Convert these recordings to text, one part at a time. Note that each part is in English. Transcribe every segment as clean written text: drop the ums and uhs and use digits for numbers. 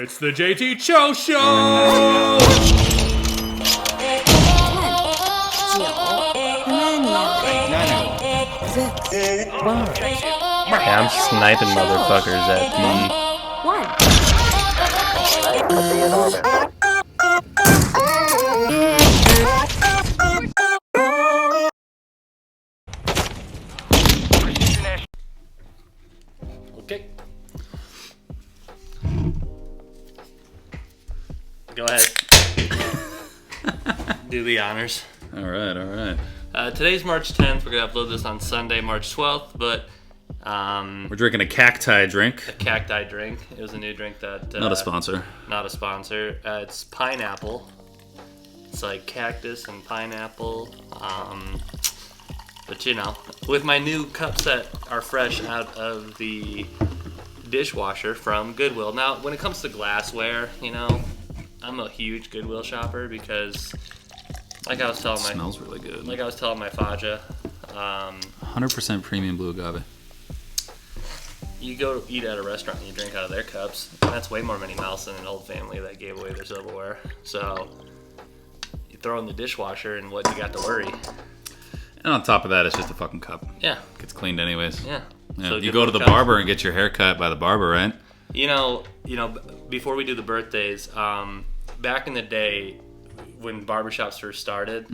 It's the JT Cho Show! 10, Yeah, I'm sniping motherfuckers at the... 1. Okay. Go ahead. Do the honors. All right. Today's March 10th. We're going to upload this on Sunday, March 12th, but... We're drinking a cacti drink. A cacti drink. It was a new drink that... Not a sponsor. Not a sponsor. It's pineapple. It's like cactus and pineapple. But you know, with my new cups that are fresh out of the dishwasher from Goodwill. Now, when it comes to glassware, you know, I'm a huge Goodwill shopper because, like I was telling my... Smells really good. Like I was telling my Faja, 100% premium blue agave. you go eat at a restaurant and you drink out of their cups, and that's way more Minnie Mouse than an old family that gave away their silverware. So you throw in the dishwasher and what you got to worry. And on top of that, it's just a fucking cup. Yeah. Gets cleaned anyways. Yeah. Yeah. So You go to the cups. barber and get your hair cut by the barber, right? You know, before we do the birthdays, back in the day when barbershops first started,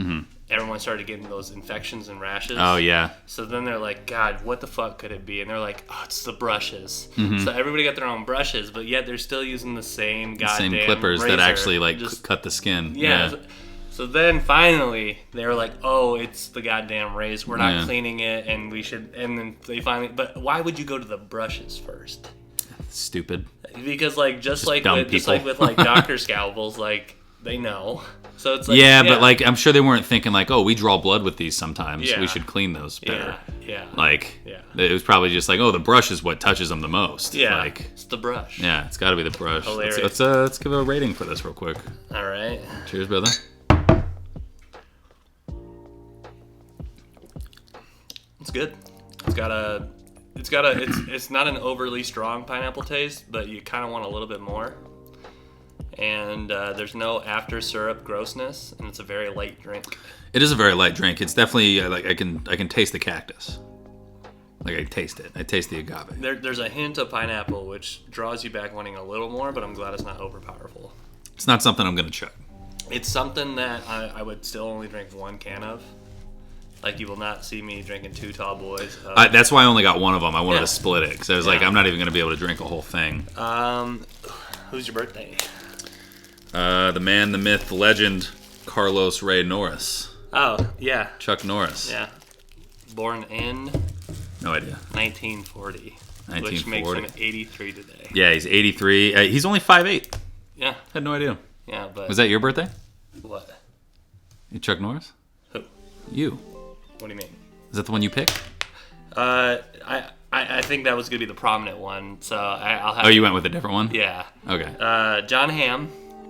everyone started getting those infections and rashes. Oh, yeah. So then they're like, God, what the fuck could it be? And they're like, oh, it's the brushes. So everybody got their own brushes, but yet they're still using the same goddamn Same clippers razor. that actually, like, Just- cut the skin. Yeah. So then finally they were like, oh, it's the goddamn razor. We're not Yeah. cleaning it, and we should. And then they finally. But why would you go to the brushes first? Stupid. Because just like dumb with people. like doctor scalpels, like they know. So it's like Yeah, but, like, I'm sure they weren't thinking, like, oh, we draw blood with these sometimes. Yeah. We should clean those better. yeah. Like, Yeah. it was probably just like, oh, the brush is what touches them the most. Yeah, Like, it's the brush. yeah, it's got to be the brush. Hilarious. Let's give a rating for this real quick. All right. Cheers, brother. It's good. It's not an overly strong pineapple taste, but you kind of want a little bit more. And there's no after syrup grossness, and it's a very light drink. It is a very light drink. It's definitely like I can taste the cactus. Like I taste it. I taste the agave. There's a hint of pineapple, which draws you back wanting a little more, but I'm glad it's not overpowerful. It's not something I'm gonna chug. It's something that I would still only drink one can of. Like, you will not see me drinking 2 tall boys. That's why I only got one of them. I wanted Yeah. to split it because I was like, Yeah. I'm not even gonna be able to drink a whole thing. Who's your birthday? The man, the myth, the legend, Carlos Ray Norris. Oh, yeah. Chuck Norris. Yeah. Born in No idea. 1940. Which makes 1940. him 83 today. Yeah, he's 83. He's only 5'8". Yeah. Had no idea. Yeah, but... Was that your birthday? What? You Chuck Norris? Who? You. What do you mean? Is that the one you picked? I think that was going to be the prominent one, so I'll have... Oh, you went with a different one? Yeah. Okay. John Hamm,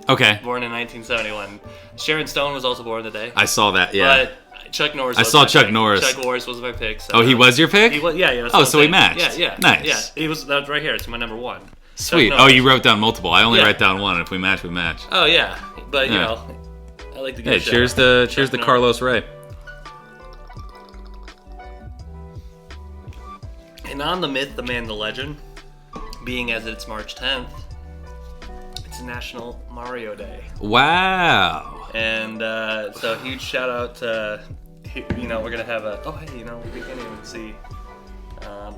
Okay. born in 1971. Sharon Stone was also born today. I saw that, yeah. But Chuck Norris I was saw my Chuck pick. Norris. Chuck Norris was my pick. So Oh, he was your pick? He was, yeah. That's Oh, what so I'm we saying. matched. Yeah. Nice. Yeah, that was right here. It's my number 1. Sweet. Chuck Oh, Norris. you wrote down multiple. I only Yeah. write down one. If we match, we match. Oh, yeah. But, you Yeah. know, I like to get Hey, a shout cheers out. to Chuck cheers to Norris. Carlos Ray. And on the myth, the man, the legend, being as it's March 10th, it's National Mario Day. Wow. And so huge shout out to, we're going to have a, we can't even see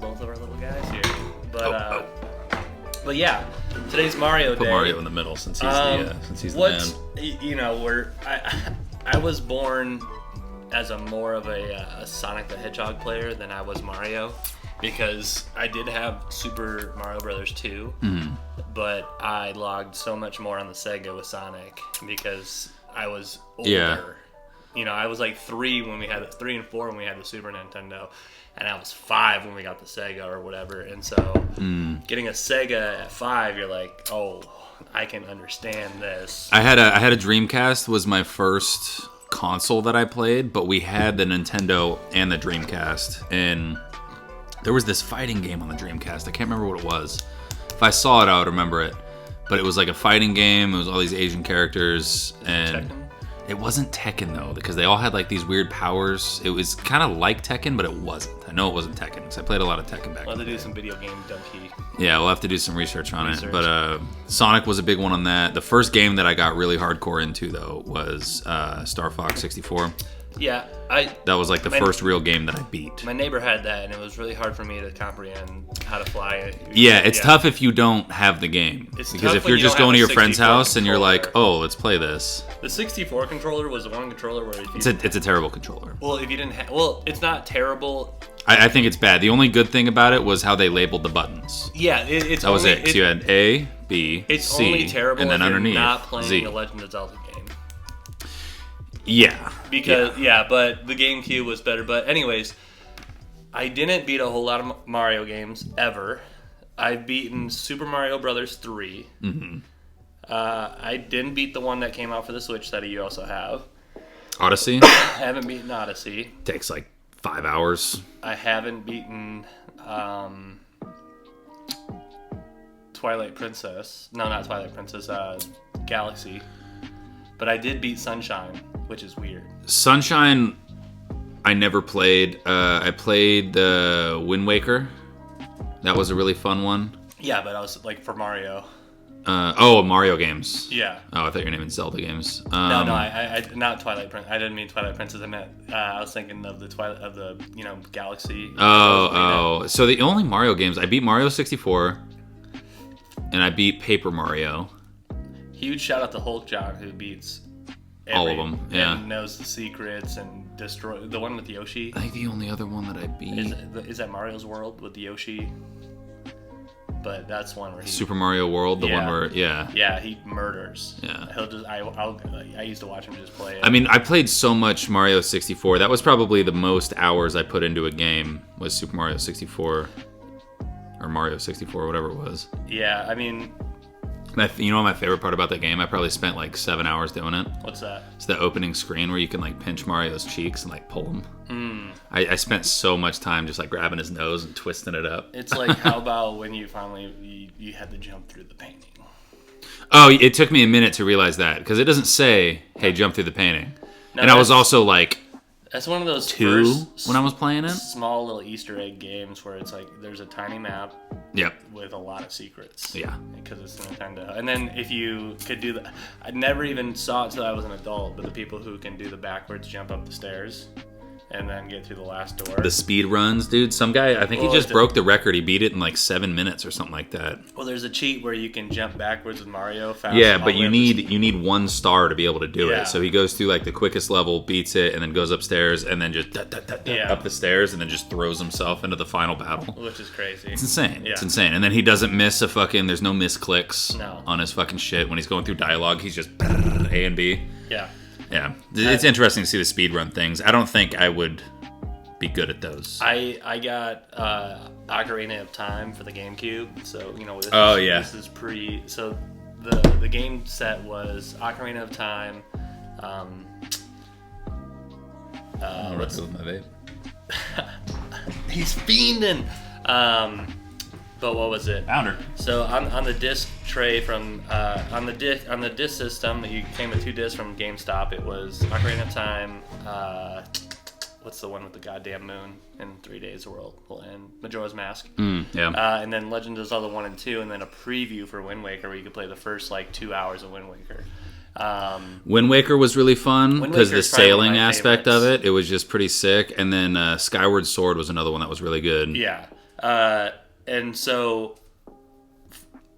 both of our little guys here. But, but yeah, today's Mario Put Day. Mario in the middle since he's the man. I was born as more of a Sonic the Hedgehog player than I was Mario, because I did have Super Mario Brothers 2, but I logged so much more on the Sega with Sonic because I was older. Yeah. You know, I was like 3 and 4 when we had the Super Nintendo, and I was 5 when we got the Sega or whatever. And so getting a Sega at 5, you're like, oh, I can understand this. I had a Dreamcast was my first console that I played, but we had the Nintendo and the Dreamcast, and there was this fighting game on the Dreamcast. I can't remember what it was. If I saw it, I would remember it. but it was like a fighting game. It was all these Asian characters, and Tekken? it wasn't Tekken though, because they all had like these weird powers. It was kind of like Tekken, but it wasn't. I know it wasn't Tekken because I played a lot of Tekken back. Well, they in the do day. some video game donkey. Yeah, we'll have to do some research on it. But Sonic was a big one on that. The first game that I got really hardcore into though was Star Fox 64. Yeah, That was like the first real game that I beat. my neighbor had that, and it was really hard for me to comprehend how to fly it. Yeah, it's tough if you don't have the game. It's Because tough if when you're you just don't going to have your a friend's 64 house and you're like, controller. oh, let's play this. The 64 controller was the one controller where if you It's a terrible controller. well, if you didn't have, well, it's not terrible. I think it's bad. The only good thing about it was how they labeled the buttons. Yeah, it's That was only, it. So you had A, B, it's C, only terrible and then if underneath you're not playing Z. a Legend of Zelda game. Yeah. Because but the GameCube was better. But anyways, I didn't beat a whole lot of Mario games ever. I've beaten Super Mario Brothers 3. Mm-hmm. I didn't beat the one that came out for the Switch that you also have. Odyssey I haven't beaten Odyssey. takes like 5 hours. I haven't beaten Twilight Princess. No, not Twilight Princess. Galaxy. But I did beat Sunshine, which is weird. Sunshine, I never played. I played Wind Waker. That was a really fun one. Yeah, but I was like for Mario. Mario games. Yeah. Oh, I thought your name was Zelda games. No, I not Twilight Princess. I didn't mean Twilight Princess. I meant I was thinking of the Galaxy. So the only Mario games I beat Mario 64, and I beat Paper Mario. Huge shout out to Hulk John who beats All of them, yeah. and knows the secrets and destroy the one with Yoshi. I think the only other one that I beat Is that Mario's World with the Yoshi? But that's one where he Super Mario World, the one where yeah he murders. Yeah. He'll just I used to watch him just play it. I mean, I played so much Mario 64. That was probably the most hours I put into a game was Super Mario 64 or Mario 64, whatever it was. Yeah, I mean, You know what my favorite part about that game? I probably spent like 7 hours doing it. what's that? It's the opening screen where you can like pinch Mario's cheeks and like pull him. I spent so much time just like grabbing his nose and twisting it up. It's like how about when you finally you had to jump through the painting? Oh, it took me a minute to realize that because it doesn't say, "Hey, jump through the painting." No, and I was also like That's one of those 2 first when I was playing it. small little Easter egg games where it's like there's a tiny map Yep. with a lot of secrets. Yeah. Because it's Nintendo. And then if you could do the, I never even saw it till I was an adult, but the people who can do the backwards jump up the stairs and then get through the last door. The speed runs, dude. Some guy, I think he Well, just it's a- broke the record. He beat it in like 7 minutes or something like that. Well, there's a cheat where you can jump backwards with Mario fast. Yeah, all but the way you up need 1 star to be able to do Yeah. it. So he goes through like the quickest level, beats it, and then goes upstairs, and then just Yeah. up the stairs, and then just throws himself into the final battle. which is crazy. It's insane. Yeah. It's insane. And then he doesn't miss there's no misclicks No. on his fucking shit. When he's going through dialogue, he's just A and B. Yeah. Yeah. It's interesting to see the speedrun things. I don't think I would be good at those. I got Ocarina of Time for the GameCube, so this this is so the game set was Ocarina of Time. What's with my vape? He's fiending. But what was it? Founder. So on the disc tray from on the disc system that you came with 2 discs from GameStop, it was Ocarina of Time. What's the one with the goddamn moon in 3 Days World will end? Majora's Mask. Yeah. And then Legend of Zelda 1 and 2, and then a preview for Wind Waker where you could play the first 2 hours of Wind Waker. Wind Waker was really fun Wind because the Waker's probably one of sailing my aspect favorites. of it was just pretty sick. And then Skyward Sword was another one that was really good. Yeah. And so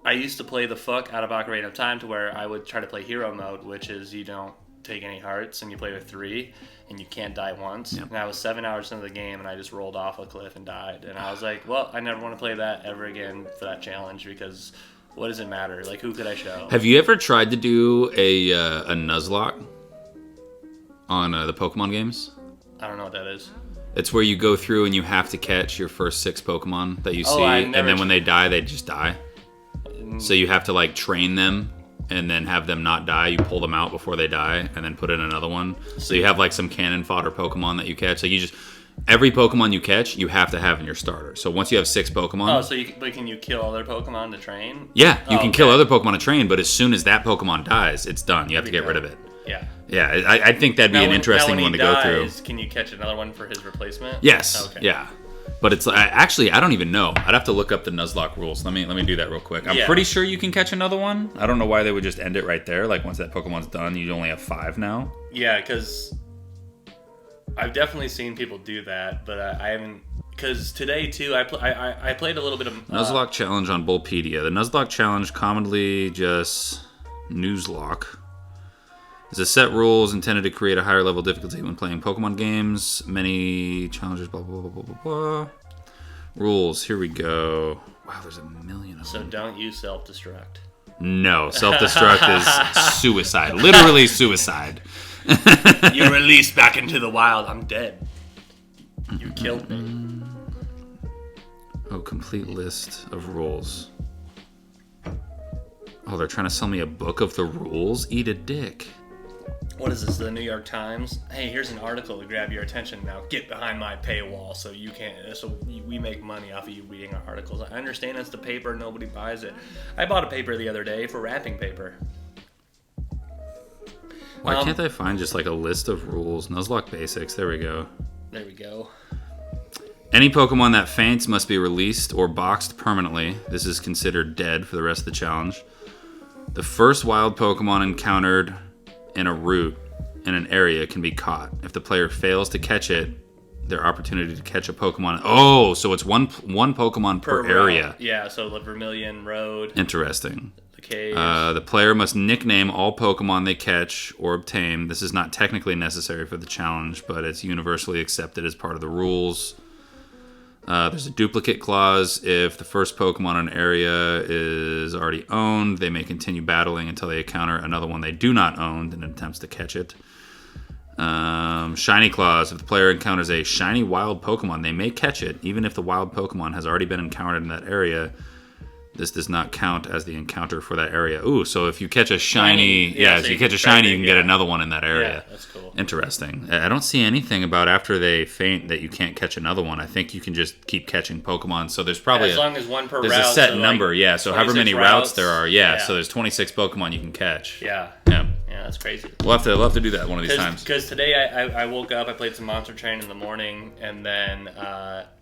I used to play the fuck out of Ocarina of Time to where I would try to play hero mode, which is you don't take any hearts and you play with 3 and you can't die once. Yep. And I was 7 hours into the game and I just rolled off a cliff and died. And I was like, well, I never want to play that ever again for that challenge because what does it matter? Like, who could I show? Have you ever tried to do a Nuzlocke on the Pokemon games? I don't know what that is. It's where you go through and you have to catch your first 6 Pokemon that you see, I and never then when they die, they just die. So you have to train them and then have them not die. You pull them out before they die and then put in another one. So you have some cannon fodder Pokemon that you catch. every Pokemon you catch, you have to have in your starter. So once you have 6 Pokemon... Oh, so but can you kill other Pokemon to train? Yeah, you can kill okay. other Pokemon to train, but as soon as that Pokemon dies, it's done. You have to get rid of it. Yeah. Yeah, I think that'd be an interesting one to go through. Can you catch another one for his replacement? Yes. Okay. Yeah. But it's actually, I don't even know. I'd have to look up the Nuzlocke rules. Let me do that real quick. I'm pretty sure you can catch another one. I don't know why they would just end it right there. Like once that Pokemon's done, you only have 5 now. Yeah, because I've definitely seen people do that, but I haven't. Because today too, I played a little bit of Nuzlocke challenge on Bullpedia. The Nuzlocke challenge, commonly just Nuzlocke, is a set rules intended to create a higher level difficulty when playing Pokemon games. Many challenges, blah, blah, blah, blah, blah, blah. Rules, here we go. Wow, there's a million of So them. don't use self-destruct. No, self-destruct is suicide. Literally suicide. You're released back into the wild. I'm dead. You killed me. Oh, complete list of rules. Oh, they're trying to sell me a book of the rules? Eat a dick. What is this, the New York Times? Hey, here's an article to grab your attention. Now get behind my paywall so you can't. So we make money off of you reading our articles. I understand it's the paper, nobody buys it. I bought a paper the other day for wrapping paper. Why can't I find just like a list of rules? Nuzlocke basics. There we go. There we go. Any Pokemon that faints must be released or boxed permanently. This is considered dead for the rest of the challenge. The first wild Pokemon encountered in a route in an area can be caught. If the player fails to catch it, their opportunity to catch a Pokemon... Oh, so it's one Pokemon per area. Yeah, so the Vermilion Road, Interesting. the caves. The player must nickname all Pokemon they catch or obtain. This is not technically necessary for the challenge, but it's universally accepted as part of the rules. There's a duplicate clause. If the first Pokemon in an area is already owned, they may continue battling until they encounter another one they do not own and attempts to catch it. Shiny clause. If the player encounters a shiny wild Pokemon, they may catch it, even if the wild Pokemon has already been encountered in that area. This does not count as the encounter for that area. Ooh, so if you catch a shiny, so if you catch a shiny, you can get another one in that area. Yeah, that's cool. Interesting. I don't see anything about after they faint that you can't catch another one. I think you can just keep catching Pokemon. So there's probably as long as one per there's route. a set so number, like yeah. So however many 26 routes there are, yeah. So there's 26 Pokemon you can catch. Yeah. Yeah. Yeah, that's crazy. We'll have to do that one of these times. Because today I woke up, I played some Monster Train in the morning, and then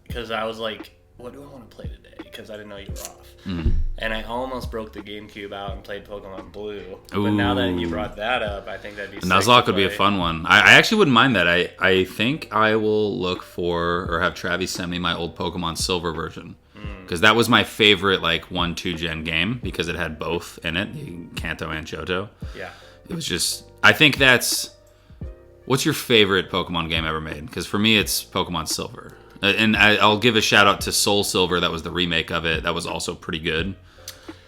because I was like, what do I want to play today? Because I didn't know you were off. Mm-hmm. And I almost broke the GameCube out and played Pokemon Blue. But now that you brought that up, I think that'd be sick to Nuzlocke would be a play. fun one. I actually wouldn't mind that. I think I will look for, or have Travis send me my old Pokemon Silver version. Because that was my favorite, like, 1-2 gen game, because it had both in it, Kanto and Johto. Yeah. It was just, I think that's, what's your favorite Pokemon game ever made? Because for me, it's Pokemon Silver. And I'll give a shout out to Soul Silver. That was the remake of it. That was also pretty good.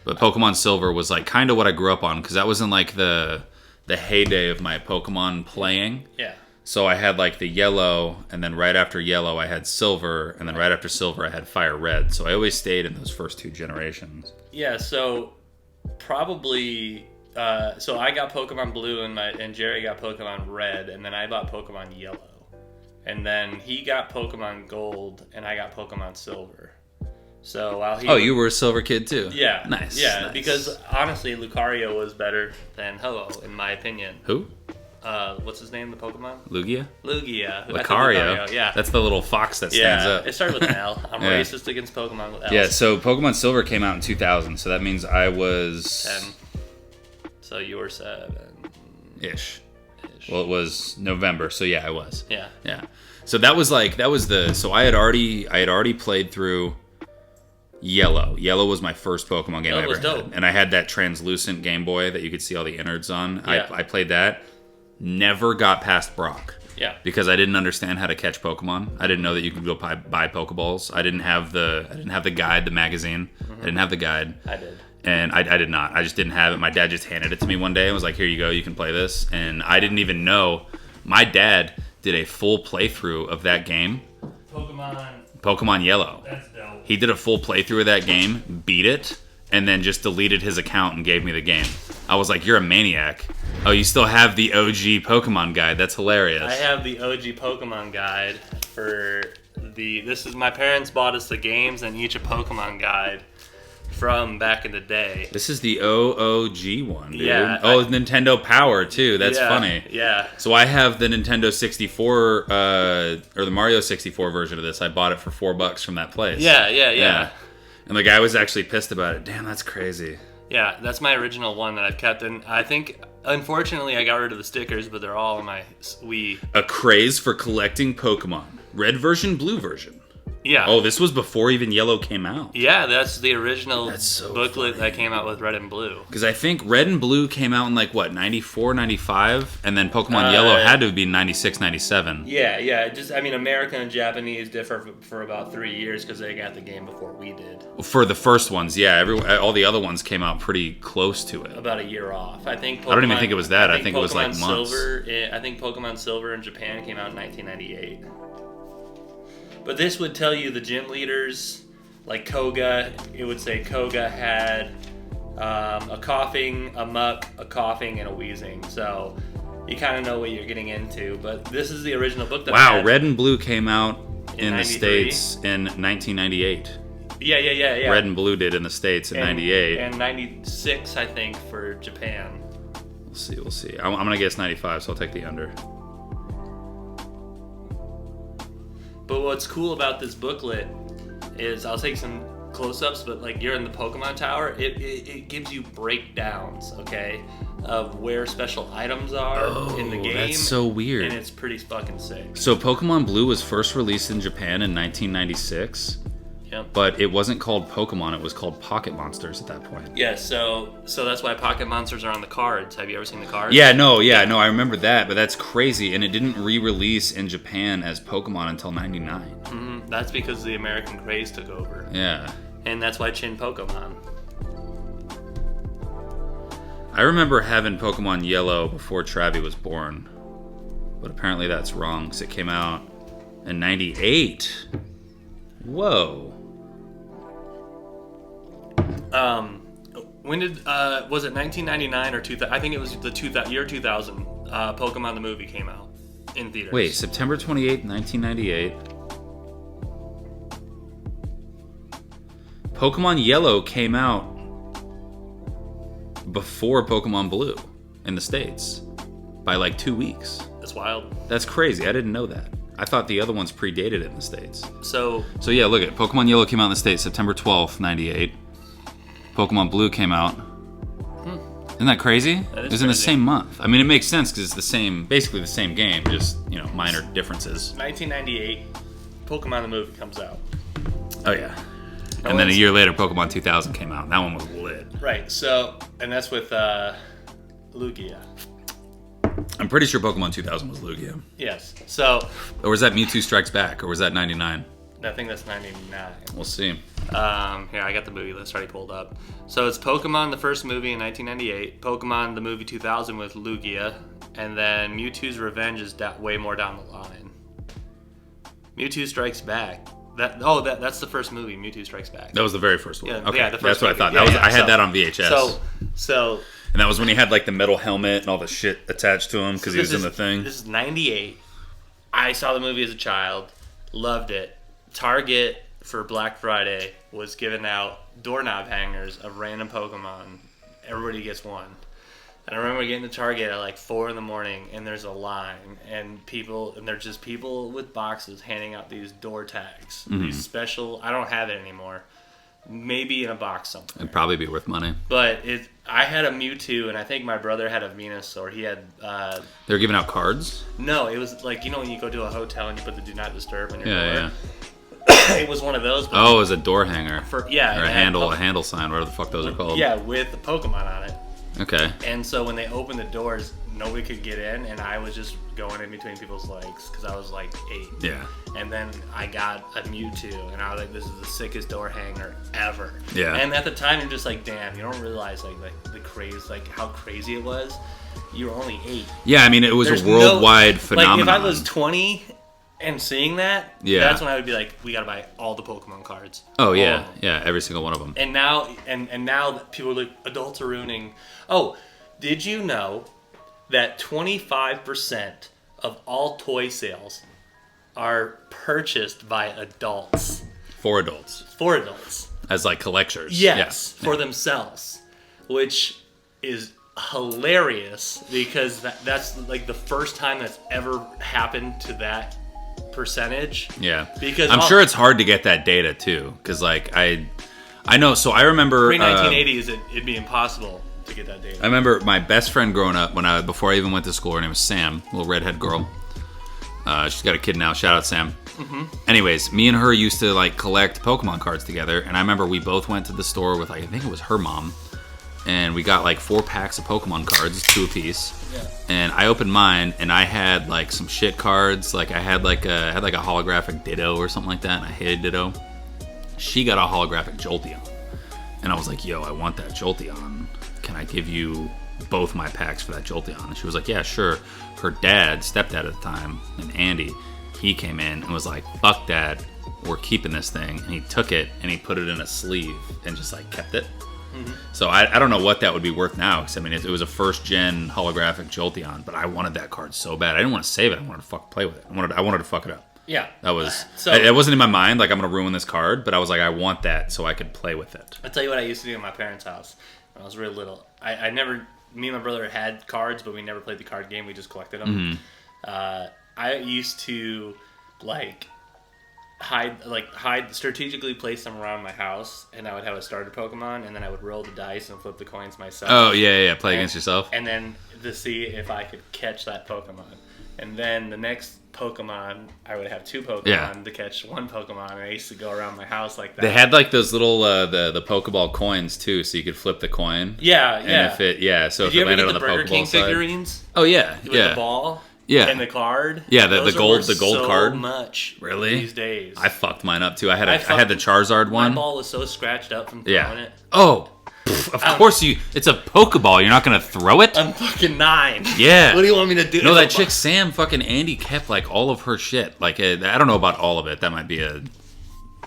But Pokemon Silver was like kind of what I grew up on, because that was in like the heyday of my Pokemon playing. Yeah. So I had like the yellow, and then right after yellow I had silver, and then right after silver I had fire red. So I always stayed in those first 2 generations. Yeah, so probably... so I got Pokemon Blue and Jerry got Pokemon Red, and then I bought Pokemon Yellow. And then he got Pokemon Gold, and I got Pokemon Silver. So while he... Oh, you were a silver kid too? Yeah. Nice. Yeah, nice. because honestly, Lucario was better than Ho-Oh, in my opinion. Who? What's his name, the Pokemon? Lugia? Lugia. Lucario. Yeah. That's the little fox that stands yeah, up. it started with an L. I'm Yeah. racist against Pokemon with L's. Yeah, so Pokemon Silver came out in 2000, so that means I was... 10. So you were 7. Ish. Well, it was November, so yeah, I was. Yeah. Yeah. So that was so I had already played through Yellow. Yellow was my first Pokemon game I ever was dope. had. And I had that translucent Game Boy that you could see all the innards on. Yeah. I played that. Never got past Brock. Yeah. Because I didn't understand how to catch Pokemon. I didn't know that you could go buy Pokeballs. I didn't have the guide, the magazine. I didn't have the guide. I did. And I did not. I just didn't have it. My dad just handed it to me one day and was like, here you go, you can play this. And I didn't even know. My dad did a full playthrough of that game. Pokemon Yellow. That's dope. He did a full playthrough of that game, beat it, and then just deleted his account and gave me the game. I was like, you're a maniac. Oh, you still have the OG Pokemon guide. That's hilarious. I have the OG Pokemon guide for this is my parents bought us the games and each a Pokemon guide from back in the day. This is the OOG one, dude. Yeah, Nintendo Power too. That's yeah, funny. Yeah. So I have the Nintendo 64 or the Mario 64 version of this. I bought it for $4 from that place. Yeah. And the guy was actually pissed about it. Damn, that's crazy. Yeah, that's my original one that I've kept, and I think, unfortunately, I got rid of the stickers, but they're all in my Wii. A craze for collecting Pokemon. Red version, blue version. Yeah. Oh, this was before even Yellow came out. Yeah, that's the original so booklet funny. that came out with Red and Blue. Because I think Red and Blue came out in 94, 95, and then Pokemon Yellow had to be 96, 97. Yeah. American and Japanese differ for about 3 years because they got the game before we did. For the first ones, yeah. All the other ones came out pretty close to it. About a year off. I think. I don't even think it was that. I think it was Pokemon months. I think Pokemon Silver in Japan came out in 1998. But this would tell you the gym leaders, like Koga. It would say Koga had a coughing, a muck, a coughing, and a wheezing. So you kind of know what you're getting into. But this is the original book that I had. Red and Blue came out in the 93? States in 1998. Yeah. Red and Blue did in the States in 98. And 96, I think, for Japan. We'll see. I'm going to guess 95, so I'll take the under. But what's cool about this booklet is I'll take some close-ups, but like you're in the Pokemon Tower, it gives you breakdowns, okay, of where special items are in the game. That's so weird. And it's pretty fucking sick. So Pokemon Blue was first released in Japan in 1996. Yep. But it wasn't called Pokemon, it was called Pocket Monsters at that point. Yeah, so that's why Pocket Monsters are on the cards. Have you ever seen the cards? No, I remember that, but that's crazy. And it didn't re-release in Japan as Pokemon until 99. Mm-hmm. That's because the American craze took over. Yeah. And that's why Chin Pokemon. I remember having Pokemon Yellow before Travi was born. But apparently that's wrong, because it came out in 98. Whoa. When did was it 1999 or 2000? I think it was the year 2000. Pokemon the movie came out in theaters. Wait, September 28, 1998. Pokemon Yellow came out before Pokemon Blue in the States by like 2 weeks. That's wild. That's crazy. I didn't know that. I thought the other ones predated it in the States. So yeah, look at Pokemon Yellow came out in the States September 12th, 98. Pokemon Blue came out. Isn't that crazy? That is it was in the crazy. same month. I mean, it makes sense because it's basically the same game, just, minor differences. 1998, Pokemon the movie comes out. Oh, yeah. And then a year later, Pokemon 2000 came out. That one was lit. Right, so, and that's with Lugia. I'm pretty sure Pokemon 2000 was Lugia. Yes, so, Or was that Mewtwo Strikes Back? Or was that 99? I think that's 99. We'll see. Here, I got the movie list already pulled up. So it's Pokemon, the first movie in 1998, Pokemon, the movie 2000 with Lugia, and then Mewtwo's Revenge is way more down the line. Mewtwo Strikes Back. That's the first movie, Mewtwo Strikes Back. That was the very first one. Yeah, Okay, yeah, the first that's what I movie. thought. I had that on VHS. So And that was when he had like the metal helmet and all the shit attached to him because he was in the thing. This is 98. I saw the movie as a child, loved it. Target for Black Friday was giving out doorknob hangers of random Pokemon. Everybody gets one. And I remember getting to Target at like 4 in the morning, and there's a line, and they're just people with boxes handing out these door tags. Mm-hmm. These special, I don't have it anymore. Maybe in a box somewhere. It'd probably be worth money. But I had a Mewtwo, and I think my brother had a Venusaur. He had They're giving out cards? no, it was like, when you go to a hotel and you put the do not disturb on your door. Yeah. It was one of those. But Oh, it was a door hanger. or Or it a had handle sign, whatever the fuck those are called. Yeah, with the Pokemon on it. Okay. And so when they opened the doors, nobody could get in, and I was just going in between people's legs because I was like 8. Yeah. And then I got a Mewtwo, and I was like, this is the sickest door hanger ever. Yeah. And at the time, you're just like, damn, you don't realize like the craze, like how crazy it was. You were only 8. Yeah, I mean, it was There's a worldwide phenomenon. Like if I was 20 and seeing that, Yeah. that's when I would be like, we gotta buy all the Pokemon cards. Oh, yeah. Yeah, every single one of them. And now that people are like, adults are ruining. Oh, did you know that 25% of all toy sales are purchased by adults. For adults. For adults. As like collectors. Yes, Yeah. for themselves. Which is hilarious because that's like the first time that's ever happened to that percentage. Yeah. Because I'm sure it's hard to get that data too. Because like I know, so I remember Pre-1980s, it'd be impossible to get that data. I remember my best friend growing up before I even went to school. Her name was Sam, little redhead girl. She's got a kid now. Shout out Sam. Mm-hmm. Anyways, me and her used to like collect Pokemon cards together, and I remember we both went to the store with like I think it was her mom, and we got like 4 packs of Pokemon cards, 2 apiece. Yeah. And I opened mine, and I had like some shit cards. Like I had like a holographic Ditto or something like that, and I hated Ditto. She got a holographic Jolteon, and I was like, "Yo, I want that Jolteon. Can I give you both my packs for that Jolteon?" And she was like, "Yeah, sure." Her stepdad at the time, and Andy, he came in and was like, "Fuck that, we're keeping this thing." And he took it and he put it in a sleeve and just like kept it. Mm-hmm. So I don't know what that would be worth now, because I mean it was a first gen holographic Jolteon, but I wanted that card so bad. I didn't want to save it. I wanted to fuck play with it. I wanted to fuck it up. Yeah. That was So it wasn't in my mind like I'm gonna ruin this card, but I was like, I want that so I could play with it. I'll tell you what I used to do in my parents' house when I was real little. I never, me and my brother had cards, but we never played the card game. We just collected them. Mm-hmm. I used to hide, strategically place them around my house, and I would have a starter Pokemon, and then I would roll the dice and flip the coins myself. Oh yeah, play against yourself. And then to see if I could catch that Pokemon. And then the next Pokemon, I would have 2 Pokemon to catch 1 Pokemon, and I used to go around my house like that. They had like those little the Pokeball coins too, so you could flip the coin. Yeah, and yeah. If it Did you ever landed get on the the Burger Pokeball King side. figurines? Oh yeah, With yeah. the ball. Yeah. And the card. Yeah, the Those are gold worth gold so card. Much Really? these days. I fucked mine up too. I had I the Charizard one. My ball was so scratched up from throwing it. Oh, of course you. It's a Pokeball. You're not gonna throw it. I'm fucking 9. Yeah. What do you want me to do? No, that chick Sam, fucking Andy kept like all of her shit. Like I don't know about all of it. That might be a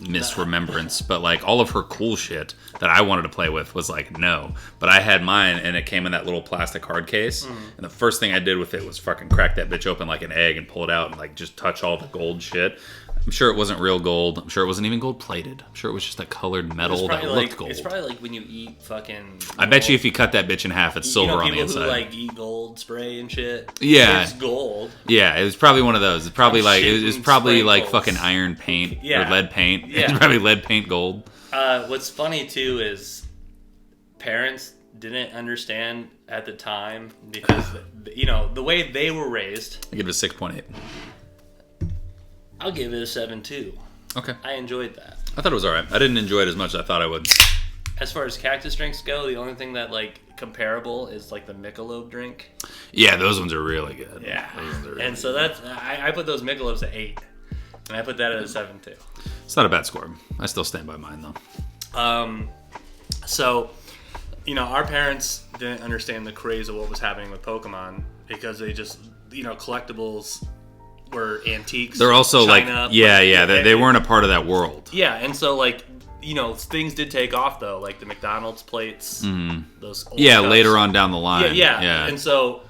misremembrance, but like all of her cool shit that I wanted to play with was like no. But I had mine, and it came in that little plastic card case. And the first thing I did with it was fucking crack that bitch open like an egg and pull it out and like just touch all the gold shit. I'm sure it wasn't real gold. I'm sure it wasn't even gold plated. I'm sure it was just a colored metal that looked gold. It's probably like when you eat fucking. I bet you if you cut that bitch in half, it's silver on the inside. People who like eat gold spray and shit. Yeah, it's gold. Yeah, it was probably one of those. It's probably like it was probably like sprinkles. fucking iron paint Yeah. or lead paint. Yeah. It's probably lead paint gold. What's funny too is parents didn't understand at the time because the way they were raised. I give it a 6.8. I'll give it a 7.2. Okay. I enjoyed that. I thought it was alright. I didn't enjoy it as much as I thought I would. As far as cactus drinks go, the only thing that like comparable is like the Michelob drink. Yeah, those ones are really good. Yeah. Those ones are really And so that's I put those Michelobs at 8, and I put that at a 7.2. It's not a bad score. I still stand by mine though. So, our parents didn't understand the craze of what was happening with Pokemon because they just, collectibles were antiques. They're also China, they weren't a part of that world. Yeah, and so things did take off though, like the McDonald's plates, those old cups. Later on down the line. Yeah. And so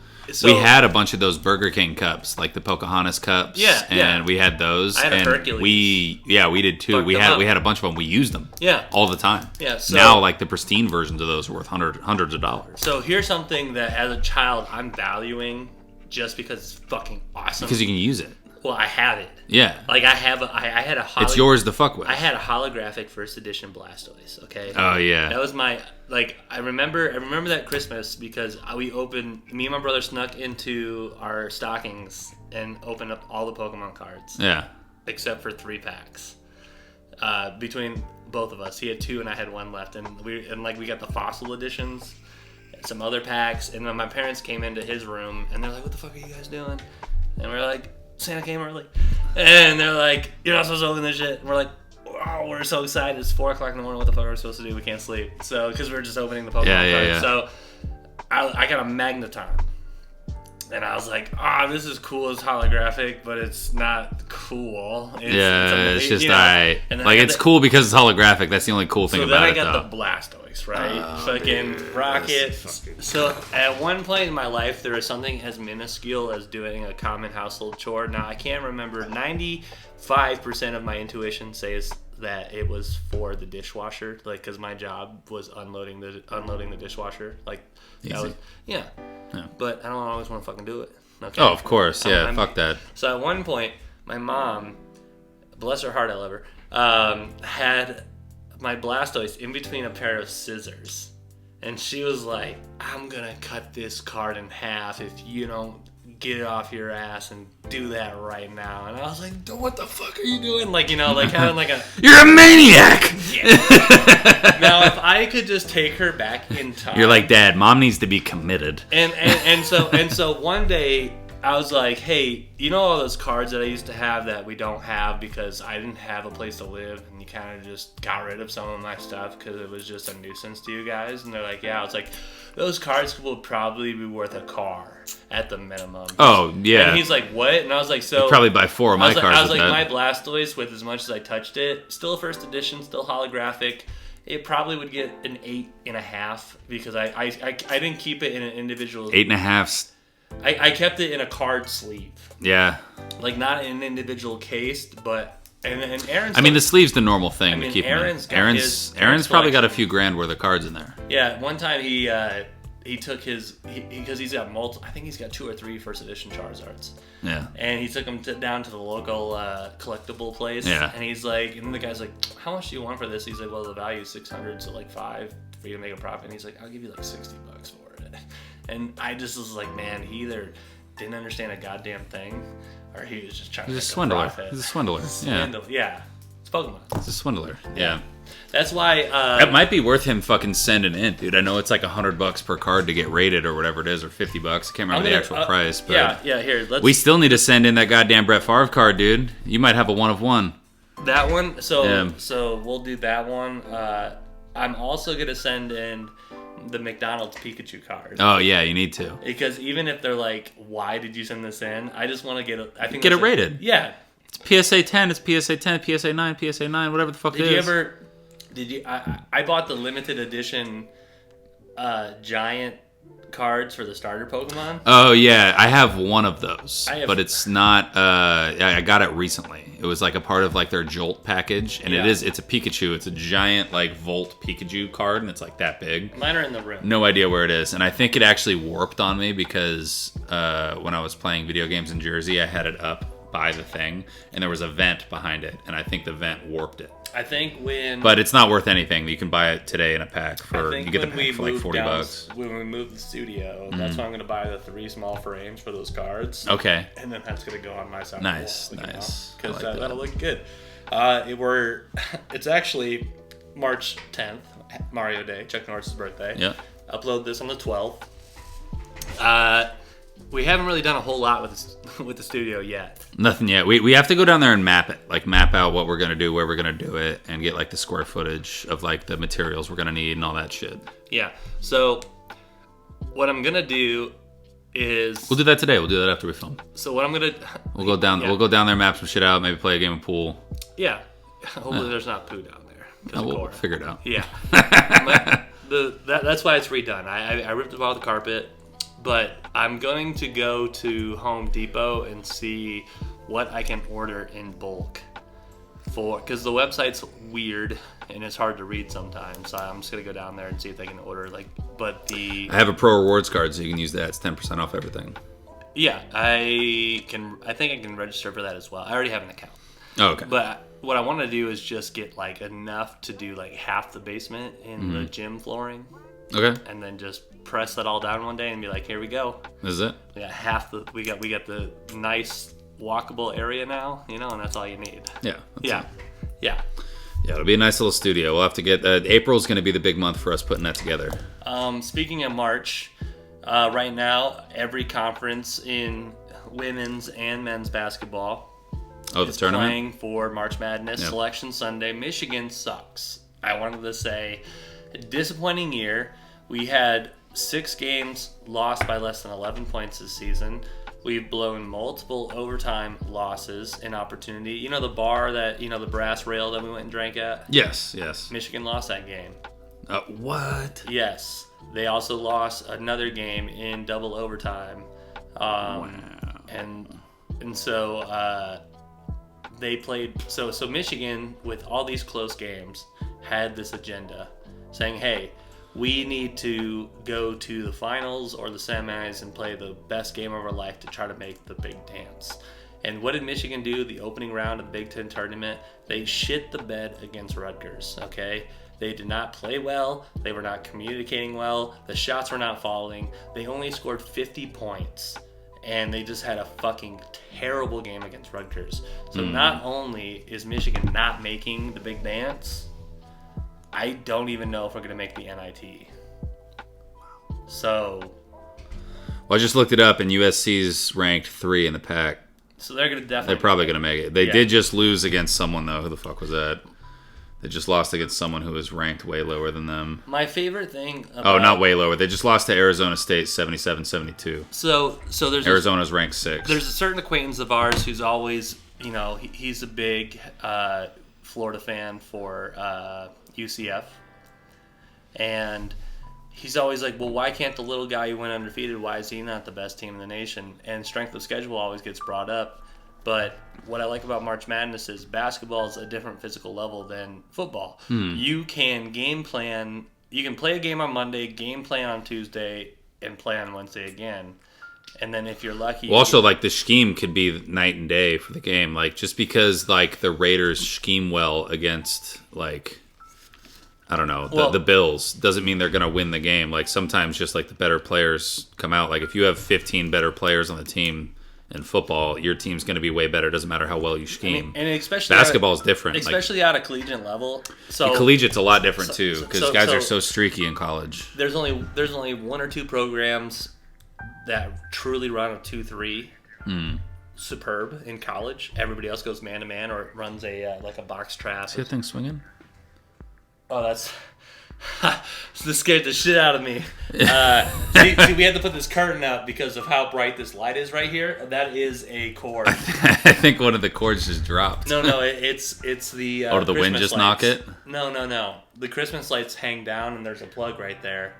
we had a bunch of those Burger King cups, like the Pocahontas cups. Yeah, and we had those. I had a and Hercules. we did too. Fucked We them had up. we had a bunch of them. We used them. Yeah. all the time. Yeah, so- now like the pristine versions of those are worth hundreds of dollars. So here's something that as a child I'm valuing just because it's fucking awesome. Because you can use it. Well, I have it. Yeah. Like I had a It's yours to fuck with. I had a holographic first edition Blastoise, okay? Oh yeah. That was my I remember that Christmas because me and my brother snuck into our stockings and opened up all the Pokemon cards. Yeah. Except for 3 packs. Between both of us. He had 2 and I had 1 left, and we got the fossil editions, and some other packs, and then my parents came into his room and they're like, "What the fuck are you guys doing?" And we're like, "Santa came early." And they're like, "You're not supposed to open this shit." And we're like, "Oh, we're so excited. It's 4 o'clock in the morning. What the fuck are we supposed to do? We can't sleep." So, because we're just opening the Pokemon cards. Yeah. So, I got a Magneton. And I was like, this is cool as holographic, but it's not cool. It's just you know? alright. And then Like, it's cool because it's holographic. That's the only cool thing about it, So then I though. got the Blastoise, right? Fucking rocket. So at one point in my life, there was something as minuscule as doing a common household chore. Now, I can't remember. 95% of my intuition says that it was for the dishwasher, like, because my job was unloading the dishwasher. Like, that Easy. was, yeah. But I don't always want to fucking do it. Okay? Oh, of course. Yeah, I'm- fuck that. So at one point, my mom, bless her heart, I love her, had my Blastoise in between a pair of scissors. And she was like, I'm going to cut this card in half if you don't get it off your ass and do that right now. And I was like, what the fuck are you doing? Like, you know, like having like a... You're a maniac! Now, if I could just take her back in time... You're like, Dad, Mom needs to be committed. And so one day I was like, hey, you know all those cards that I used to have that we don't have because I didn't have a place to live, and you kind of just got rid of some of my stuff because it was just a nuisance to you guys? And they're like, yeah. I was like, those cards will probably be worth a car at the minimum. Oh, yeah. And he's like, what? And I was like, so... You'd probably buy 4 of my cards I was with like, that. my Blastoise, with as much as I touched it, still first edition, still holographic. It probably would get an 8.5 because I didn't keep it in an individual... 8.5. I kept it in a card sleeve. Yeah. Like, not in an individual case, but... And Aaron's... I mean, the sleeve's the normal thing I to mean, keep Aaron's in got there. his Aaron's probably got a collection. few grand worth of cards in there. Yeah, one time he took his... Because he's got multiple... I think he's got 2 or 3 first edition Charizards. Yeah. And he took them down to the local collectible place. Yeah. And he's like... And the guy's like, how much do you want for this? He's like, well, the value is 600, so like 5 for you to make a profit. And he's like, I'll give you like $60 for it. And I just was like, man, he either didn't understand a goddamn thing, or he was just trying to He's a make swindler. a profit. He's a swindler. Yeah. Swindle. Yeah. It's Pokemon. He's a swindler. Yeah. That's why... That might be worth him fucking sending in, dude. I know it's like $100 per card to get rated or whatever it is, or $50. I can't remember the actual price, but yeah, here, let's... we still need to send in that goddamn Brett Favre card, dude. You might have a 1 of 1. That one, so Yeah. so we'll do that one. I'm also going to send in the McDonald's Pikachu card. Oh yeah, you need to Because even if they're like, why did you send this in? I just want to get it. I think get it that's rated. Yeah. It's PSA 10. It's PSA 10. PSA 9. PSA 9. Whatever the fuck it Did you is. ever? Did you? I bought the limited edition giant cards for the starter Pokemon. Oh yeah, I have one of those, I have- but it's not. I got it recently. It was like a part of like their Jolt package, and Yeah. it's a Pikachu. It's a giant like Volt Pikachu card, and it's like that big. Mine are in the room. No idea where it is, and I think it actually warped on me because when I was playing video games in Jersey, I had it up by the thing, and there was a vent behind it, and I think the vent warped it. I think when. But it's not worth anything. You can buy it today in a pack I for think you get the when we pack for like moved $40. When we moved the studio, that's why I'm going to buy the 3 small frames for those cards. Okay. And then that's gonna go on my side. Nice, nice. I Because like that. that'll look good. It's actually March 10th, Mario Day, Chuck Norris's birthday. Yeah. Upload this on the 12th. We haven't really done a whole lot with the studio yet. Nothing yet. We have to go down there and map it. Like map out what we're gonna do, where we're gonna do it, and get like the square footage of like the materials we're gonna need and all that shit. Yeah. So what I'm gonna do is We'll do that today. We'll do that after we film. so what I'm gonna We'll go down. Yeah. We'll go down there, map some shit out, maybe play a game of pool. yeah. Hopefully there's not poo down there. 'cause of We'll Cora. figure it out. Yeah. That's why it's redone. I ripped it off the carpet, but I'm going to go to Home Depot and see what I can order in bulk because the website's weird and it's hard to read sometimes. So I'm just gonna go down there and see if they can order I have a pro rewards card, so you can use that. It's 10% off everything. yeah, I think I can register for that as well. I already have an account. Oh, okay. But what I want to do is just get like enough to do like half the basement in the gym flooring, Okay. and then just press that all down one day and be like, here we go. This is it. We got we got the nice walkable area now, and that's all you need. Yeah. that's Yeah, it. yeah. Yeah, it'll be a nice little studio. We'll have to get. April's going to be the big month for us putting that together. Speaking of March, right now every conference in women's and men's basketball Oh, the is tournament. playing for March Madness Yep. Selection Sunday. Michigan sucks. I wanted to say, disappointing year. We had 6 games lost by less than 11 points this season. We've blown multiple overtime losses in opportunity. You know the bar that, the brass rail that we went and drank at? Yes. Michigan lost that game. What? Yes. They also lost another game in double overtime. Wow. And so they played. So Michigan, with all these close games, had this agenda saying, hey, we need to go to the finals or the semis and play the best game of our life to try to make the big dance. And what did Michigan do the opening round of the Big Ten tournament? They shit the bed against Rutgers, okay? They did not play well. They were not communicating well. The shots were not falling. They only scored 50 points. And they just had a fucking terrible game against Rutgers. So not only is Michigan not making the big dance, I don't even know if we're going to make the NIT. So... Well, I just looked it up, and USC's ranked 3 in the pack. So they're going to definitely... They're probably going to make it. They did just lose against someone, though. Who the fuck was that? They just lost against someone who was ranked way lower than them. My favorite thing about... Oh, not way lower. They just lost to Arizona State 77-72. So there's... Arizona's ranked 6. There's a certain acquaintance of ours who's always, he's a big Florida fan for UCF. And he's always like, well, why can't the little guy who went undefeated, why is he not the best team in the nation? And strength of schedule always gets brought up. But what I like about March Madness is basketball is a different physical level than football. You can game plan. You can play a game on Monday, game plan on Tuesday, and play on Wednesday again. And then if you're lucky... Well, also, the scheme could be night and day for the game. Just because, the Raiders scheme well against, I don't know, the Bills doesn't mean they're going to win the game. Sometimes just, the better players come out. If you have 15 better players on the team... In football, your team's going to be way better. It doesn't matter how well you scheme. And especially basketball is different. Especially at a collegiate level. So collegiate's a lot different too, because guys are so streaky in college. There's only 1 or 2 programs that truly run a 2-3 superb in college. Everybody else goes man to man or runs a box trap. See that thing swinging? Oh, that's. This scared the shit out of me. See, we had to put this curtain up because of how bright this light is right here. That is a cord. I think one of the cords just dropped. No, it's the. Or did the wind just knock it? No. The Christmas lights hang down and there's a plug right there,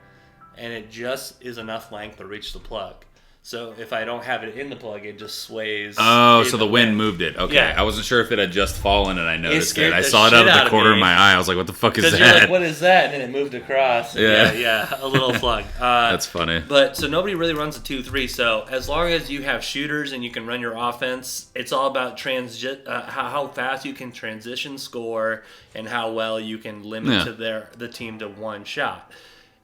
and it just is enough length to reach the plug. So if I don't have it in the plug, it just sways. Oh, so the wind moved it. Okay. Yeah. I wasn't sure if it had just fallen and I noticed it. I saw it shit out of out the of corner me. of my eye. I was like, what the fuck is that? Because you're like, what is that? And then it moved across. Yeah, a little plug. That's funny. But so nobody really runs a 2-3. So as long as you have shooters and you can run your offense, it's all about how fast you can transition score and how well you can limit the team to one shot.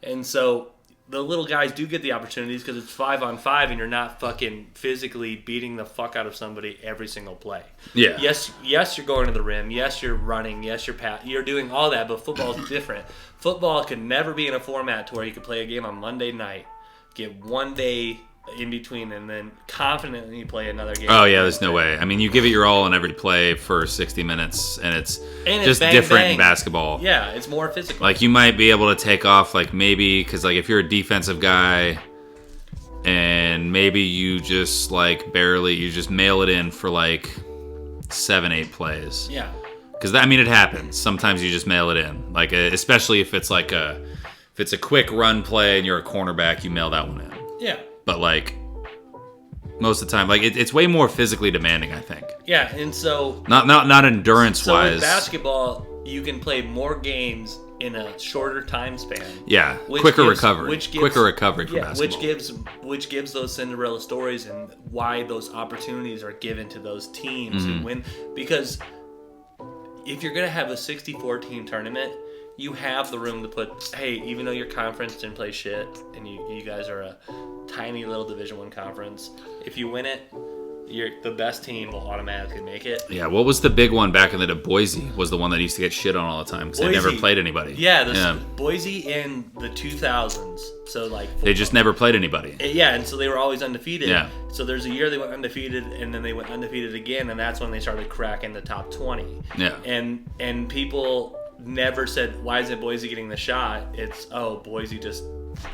And so the little guys do get the opportunities because it's 5-on-5 and you're not fucking physically beating the fuck out of somebody every single play. Yeah. Yes, you're going to the rim. Yes, you're running. Yes, you're doing all that, but football is different. Football could never be in a format to where you could play a game on Monday night, get 1 day in between, and then confidently play another game. Oh, yeah, there's no way. I mean, you give it your all on every play for 60 minutes, and it's just bang, different bang. basketball. Yeah, it's more physical. You might be able to take off, maybe, because, if you're a defensive guy, and maybe you just, you just mail it in for, 7-8 plays. Yeah. Because, it happens. Sometimes you just mail it in. Especially if it's, if it's a quick run play and you're a cornerback, you mail that one in. Yeah. But, most of the time, it's way more physically demanding, I think. Yeah, and so... Not endurance-wise. So with basketball, you can play more games in a shorter time span. Yeah, quicker recovery for basketball. Which gives those Cinderella stories and why those opportunities are given to those teams who win. Because if you're going to have a 64-team tournament, you have the room to put, hey, even though your conference didn't play shit, and you guys are a tiny little Division I conference, if you win it, the best team will automatically make it. Yeah, what was the big one back in the day? Boise was the one that used to get shit on all the time because they never played anybody. Yeah, Boise in the 2000s. So they just never played anybody. Yeah, and so they were always undefeated. Yeah. So there's a year they went undefeated, and then they went undefeated again, and that's when they started cracking the top 20. Yeah. And people never said, why isn't Boise getting the shot? It's, Boise just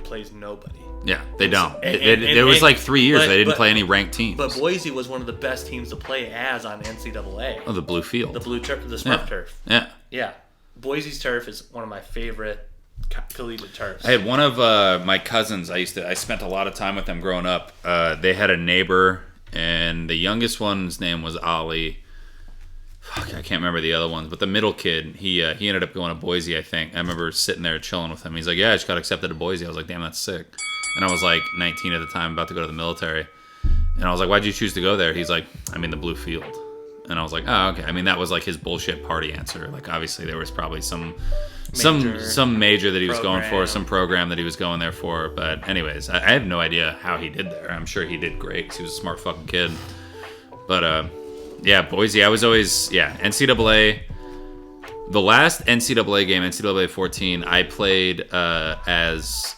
plays nobody. Yeah, they don't. And There was like 3 years they didn't but- play any ranked teams. But Boise was one of the best teams to play as on NCAA. Oh, the blue field. The Smurf turf. Yeah. Yeah. Boise's turf is one of my favorite collegiate turfs. I had one of my cousins. I spent a lot of time with them growing up. They had a neighbor, and the youngest one's name was Ollie. Fuck, I can't remember the other ones, but the middle kid, he ended up going to Boise, I think. I remember sitting there chilling with him. He's like, yeah, I just got accepted to Boise. I was like, damn, that's sick. And I was like 19 at the time, about to go to the military. And I was like, why'd you choose to go there? He's like, I mean, the blue field. And I was like, oh, okay. I mean, that was like his bullshit party answer. Like, obviously, there was probably some major that he was going for, some program that he was going there for. But anyways, I have no idea how he did there. I'm sure he did great because he was a smart fucking kid. But yeah, Boise, I was always, NCAA. The last NCAA game, NCAA 14, I played as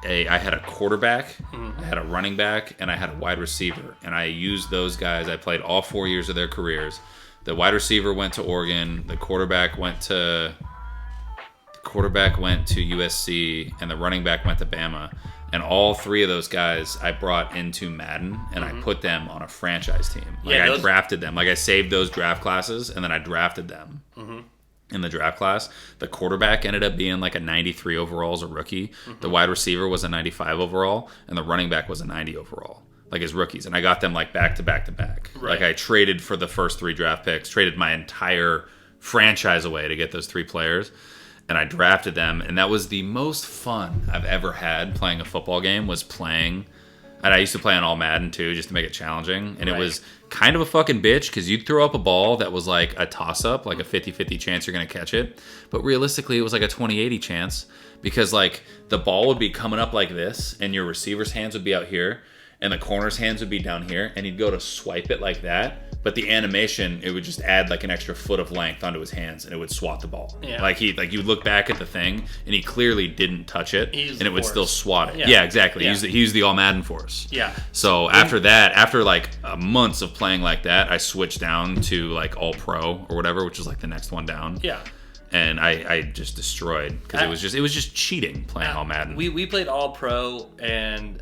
I had a quarterback, I had a running back, and I had a wide receiver. And I used those guys. I played all 4 years of their careers. The wide receiver went to Oregon. The quarterback went to USC, and the running back went to Bama. And all three of those guys I brought into Madden, and I put them on a franchise team. Like, I drafted them. Like, I saved those draft classes, and then I drafted them in the draft class. The quarterback ended up being like a 93 overall as a rookie. The wide receiver was a 95 overall, and the running back was a 90 overall, like as rookies. And I got them like back to back to back. Right. Like, I traded for the first 3 draft picks, traded my entire franchise away to get those 3 players. And I drafted them, and that was the most fun I've ever had playing a football game, was playing. And I used to play on all Madden too, just to make it challenging. And It was kind of a fucking bitch, because you'd throw up a ball that was like a toss-up, like a 50-50 chance you're going to catch it. But realistically, it was like a 20-80 chance, because like the ball would be coming up like this, and your receiver's hands would be out here, and the corner's hands would be down here, and he'd go to swipe it like that. But the animation, it would just add like an extra foot of length onto his hands, and it would swat the ball. Yeah. Like you would look back at the thing, and he clearly didn't touch it, and it would force. still swat it. Yeah. Yeah, exactly. Yeah. He used the all Madden force. Yeah. So after that, after like months of playing like that, I switched down to like all pro or whatever, which is like the next one down. Yeah. And I just destroyed, because it was just cheating playing all Madden. We played all pro, and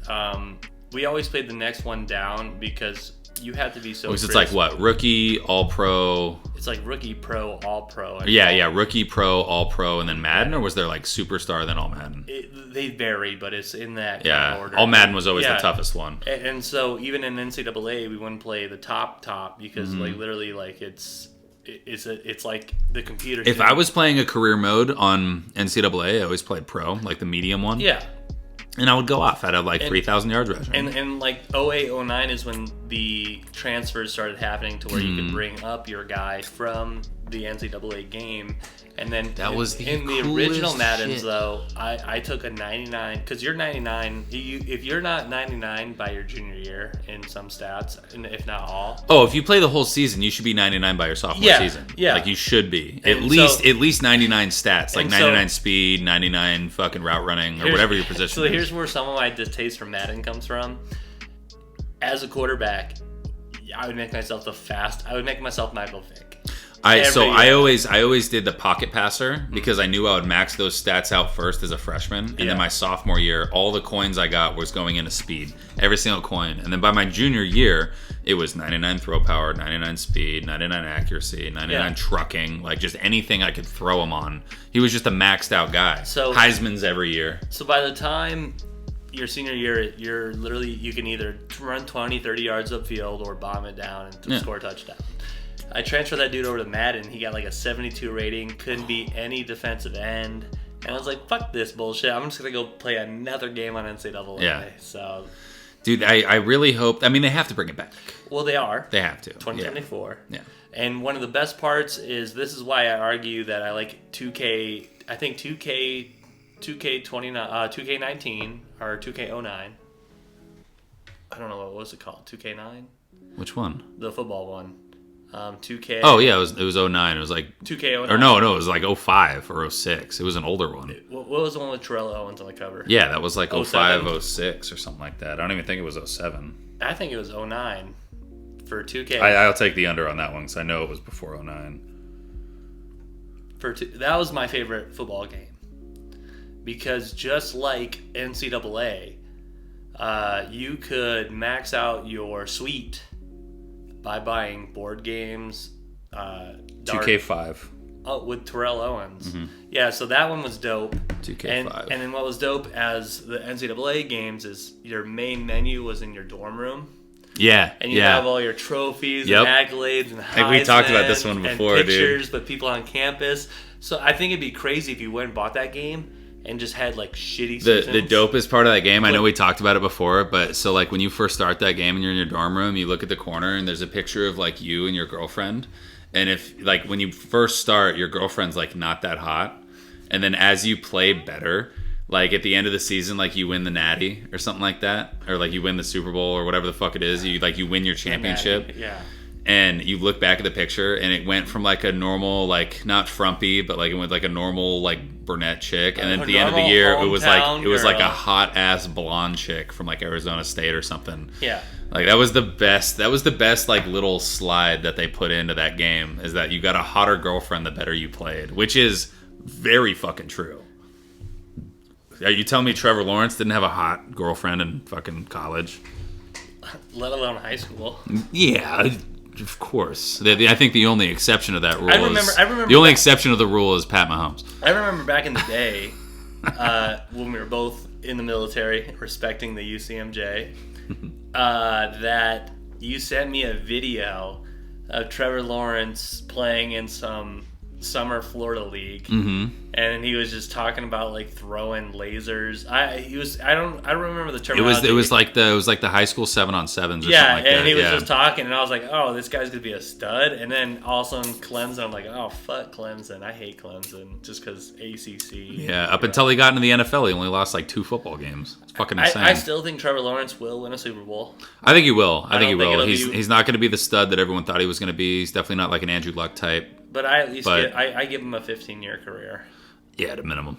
we always played the next one down, because you had to be so. Because it's like what, rookie, all pro. It's like rookie, pro, all pro. Yeah, rookie, pro, all pro, and then Madden, or was there like superstar then all Madden? They vary, but it's in that kind Yeah, of order. all Madden was always the toughest one. And so even in NCAA, we wouldn't play the top, because like literally like it's like the computer. If I was playing a career mode on NCAA, I always played pro, like the medium one. Yeah. And I would go off. I'd have like 3,000 yards rushing. And like 08, 09 is when the transfers started happening to where you could bring up your guy from the NCAA game. And then That was the in the coolest original Maddens, shit. though, I took a 99, because you're 99. If you're not 99 by your junior year in some stats, and if not all. Oh, if you play the whole season, you should be 99 by your sophomore season. Yeah. Like you should be. And At least 99 stats, like and 99 so- speed, 99 fucking route running, or whatever your position So is. here's where some of my distaste for Madden comes from. As a quarterback, I would make myself Michael Vick. I Every always did the pocket passer, because I knew I would max those stats out first as a freshman, and then my sophomore year, all the coins I got was going into speed, every single coin. And then by my junior year, it was 99 throw power, 99 speed, 99 accuracy, 99 trucking, like just anything I could throw him on. He was just a maxed out guy. So Heisman's every year. So by the time your senior year, you can either run 20, 30 yards upfield or bomb it down and score a touchdown. I transferred that dude over to Madden. He got like a 72 rating, couldn't beat any defensive end. And I was like, fuck this bullshit. I'm just going to go play another game on NCAA. Yeah. So, Dude, I really hope, I mean, they have to bring it back. well, they are. They have to. 2024. Yeah. And one of the best parts is, this is why I argue that I like 2K. I think 2K19 or 2K09. I don't know, what was it called? 2K9? Which one? The football one. 2K. Oh, yeah, it was 09. It was like, 2K09. or no, it was like 05 or 06. It was an older one. What was the one with Terrell Owens on the cover? Yeah, that was like 05, 07? 06 or something like that. I don't even think it was 07. I think it was 09 for 2K. I'll take the under on that one, because I know it was before 09. that was my favorite football game. Because just like NCAA, you could max out your suite by buying board games, 2K5. Oh, with Terrell Owens. Yeah, so that one was dope. 2K5. And then what was dope as the NCAA games is your main menu was in your dorm room. Yeah, And you have all your trophies Yep. and accolades and Like we talked about this one Heisman before, and dude. pictures with people on campus. So I think it'd be crazy if you went and bought that game and just had like shitty The seasons. dopest part of that game, I know we talked about it before, but so like when you first start that game and you're in your dorm room, you look at the corner and there's a picture of like you and your girlfriend. And if like when you first start, your girlfriend's like not that hot. And then as you play better, like at the end of the season, like you win the Natty or something like that, or like you win the Super Bowl or whatever the fuck it is. You win your championship. Yeah. And you look back at the picture and it went from like a normal, like not frumpy, but like it went like a normal like brunette chick. And then at the end of the normal year, it was like a girl. hot ass blonde chick from like Arizona State or something. Yeah. Like that was the best like little slide that they put into that game, is that you got a hotter girlfriend the better you played, which is very fucking true. Are you telling me Trevor Lawrence didn't have a hot girlfriend in fucking college? Let alone high school. Yeah, of course. I think the only exception to that rule I remember the only that- exception to the rule is Pat Mahomes. I remember back in the day when we were both in the military, respecting the UCMJ, that you sent me a video of Trevor Lawrence playing in some summer Florida league, and he was just talking about like throwing lasers. I don't remember the It terminology. was like the high school 7-on-7s or yeah, something like that. and he was yeah. just talking, and I was like, oh, this guy's gonna be a stud. And then all of a sudden Clemson, I'm like, oh fuck Clemson, I hate Clemson just because ACC. Yeah, up until he got into the NFL, he only lost like 2 football games. It's fucking insane. I still think Trevor Lawrence will win a Super Bowl. I think he will. I think he don't think will. it'll be- He's not going to be the stud that everyone thought he was going to be. He's definitely not like an Andrew Luck type. But I at least But- I give him a 15-year career. Yeah, at a minimum.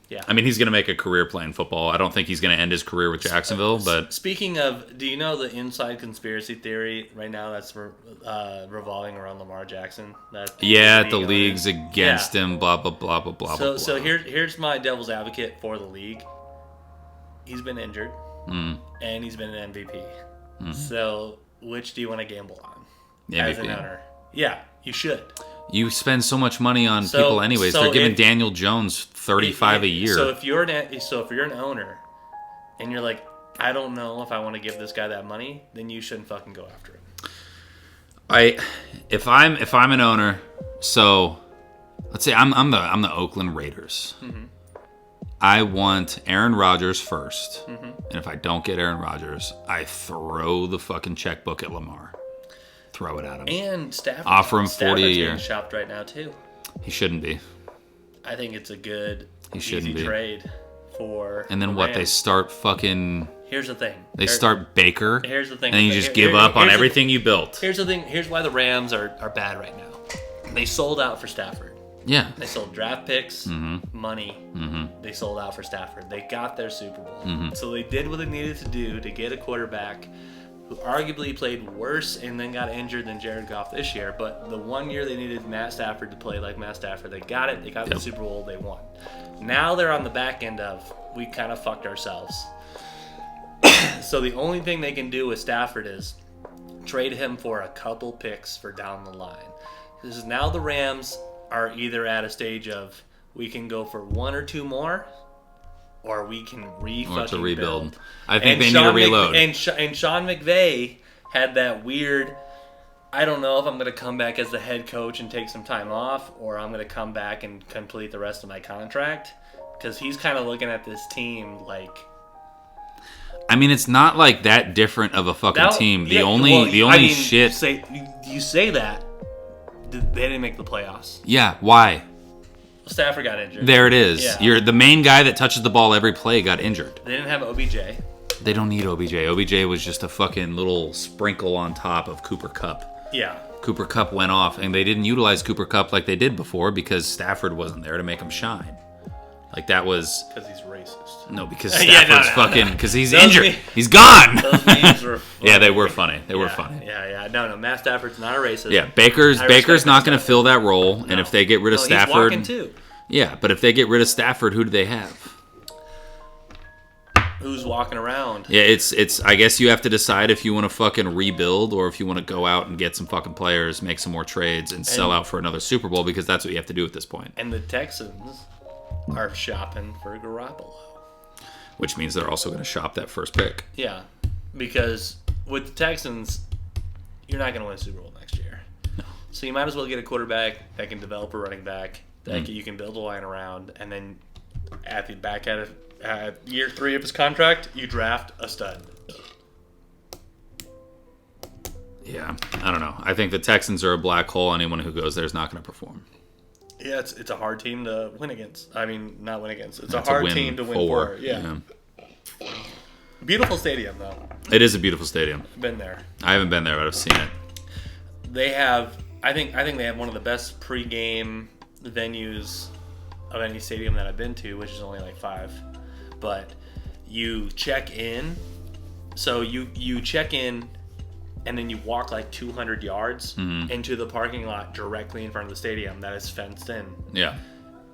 Yeah. I mean, he's going to make a career playing football. I don't think he's going to end his career with Jacksonville, but Speaking of, do you know the inside conspiracy theory right now that's revolving around Lamar Jackson? That yeah, the owner? league's against him, blah, blah, blah, blah, blah, blah. So here's my devil's advocate for the league. He's been injured, and he's been an MVP. So which do you want to gamble on as an MVP. owner? Yeah, you should. You spend so much money on So- people anyways. so They're giving if- Daniel Jones $35 a year. So if you're an owner, and you're like, I don't know if I want to give this guy that money, then you shouldn't fucking go after him. If I'm an owner, so let's say I'm the Oakland Raiders. I want Aaron Rodgers first, and if I don't get Aaron Rodgers, I throw the fucking checkbook at Lamar. Throw it at him. And Stafford. Offer him 40 a Stafford's year. getting shopped right now too. He shouldn't be. I think it's a good, He shouldn't easy be. trade for. And then the what? They Rams. start fucking. Here's the thing. They start Baker. Here's the thing. And you just give up on everything you built. Here's the thing. Here's why the Rams are bad right now. They sold out for Stafford. Yeah. They sold draft picks, money. They sold out for Stafford. They got their Super Bowl. So they did what they needed to do to get a quarterback who arguably played worse and then got injured than Jared Goff this year. But the one year they needed Matt Stafford to play like Matt Stafford, they got it. They got the Super Bowl. They won. Now they're on the back end of, we kind of fucked ourselves. So the only thing they can do with Stafford is trade him for a couple picks for down the line. This is now the Rams are either at a stage of, we can go for 1 or 2 more, or we can Or to rebuild. rebuild. I think they need to reload. And Sean McVay had that weird, I don't know if I'm going to come back as the head coach and take some time off, or I'm going to come back and complete the rest of my contract. Because he's kind of looking at this team like... I mean, it's not like that different of a fucking team. The only shit. You say that, they didn't make the playoffs. Yeah, why? Stafford got injured. There it is. Yeah. You're the main guy that touches the ball every play got injured. They didn't have OBJ. They don't need OBJ. OBJ was just a fucking little sprinkle on top of Cooper Kupp. Yeah. Cooper Kupp went off, and they didn't utilize Cooper Kupp like they did before because Stafford wasn't there to make him shine. Like that was Because he's racist. no, because Yeah, Stafford's no. fucking because he's Those injured. me- He's gone. Those memes were funny. Yeah, they were funny. They were Yeah, funny. Yeah. No, Matt Stafford's not a racist. Yeah, Baker's I respect not Matt going to fill that role, and if they get rid of He's Stafford, walking too. yeah, but if they get rid of Stafford, who do they have? Who's walking around? Yeah, it's. I guess you have to decide if you want to fucking rebuild or if you want to go out and get some fucking players, make some more trades, and sell out for another Super Bowl because that's what you have to do at this point. And the Texans are shopping for Garoppolo. Which means they're also going to shop that first pick. Yeah, because with the Texans, you're not going to win a Super Bowl next year. No. So you might as well get a quarterback that can develop a running back that you can build a line around, and then at the back at year 3 of his contract, you draft a stud. Yeah, I don't know. I think the Texans are a black hole. Anyone who goes there is not going to perform. Yeah, it's a hard team to win against. I mean, not win against. It's That's a hard win team to win for. Yeah. Beautiful stadium, though. It is a beautiful stadium. Been there. I haven't been there, but I've seen it. They have. I think they have one of the best pregame venues of any stadium that I've been to, which is only like 5. But you check in. So you check in, and then you walk like 200 yards into the parking lot directly in front of the stadium that is fenced in. Yeah.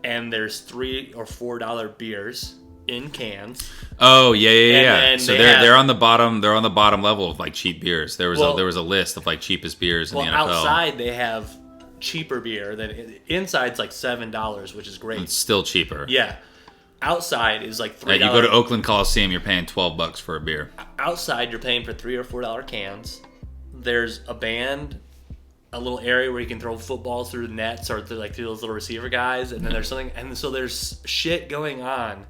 And there's $3 or $4 beers in cans. Oh yeah. then So they they're have- on the bottom. They're on the bottom level of like cheap beers. There was Well- a list of like cheapest beers in Well, the NFL. outside they have cheaper beer. Inside's like $7, which is great. It's still cheaper. Yeah. Outside is like $3. You go to Oakland Coliseum, you're paying $12 for a beer. Outside, you're paying for $3 or $4 cans. There's a band, a little area where you can throw footballs through the nets or through those little receiver guys, and then there's something, and so there's shit going on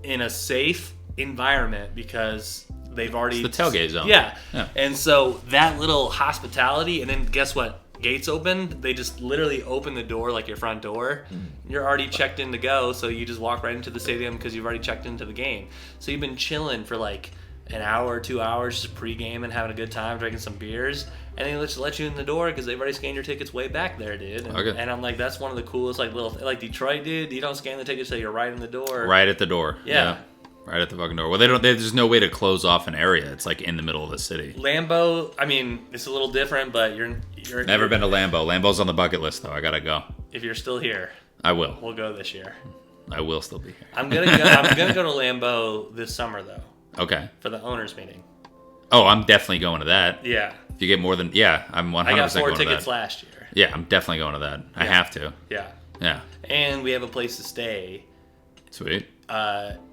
in a safe environment because they've already It's the tailgate zone. Yeah. Yeah. And so that little hospitality, and then guess what? Gates open. They just literally open the door like your front door. You're already checked in to go, so you just walk right into the stadium because you've already checked into the game. So you've been chilling for like an hour or 2 hours, just pre-game and having a good time, drinking some beers, and they just let you in the door because they've already scanned your tickets way back there, dude. And, Okay. and I'm like, that's one of the coolest like Detroit, dude. You don't scan the tickets till you're right in the door. Right at the door. Yeah. Right at the fucking door. Well, they don't. There's no way to close off an area. It's like in the middle of the city. Lambeau, I mean, it's a little different, but you're Never been to Lambeau. Lambeau's on the bucket list though. I gotta go. If you're still here, I will. we'll go this year. I will still be here. I'm gonna go to Lambeau this summer though Okay. for the owners meeting. Oh, I'm definitely going to that. Yeah, If you get more than I'm 100% I got 4 going to tickets that. last year. Yeah, I'm definitely going to that. I have to. Yeah, Yeah. and we have a place to stay. Sweet.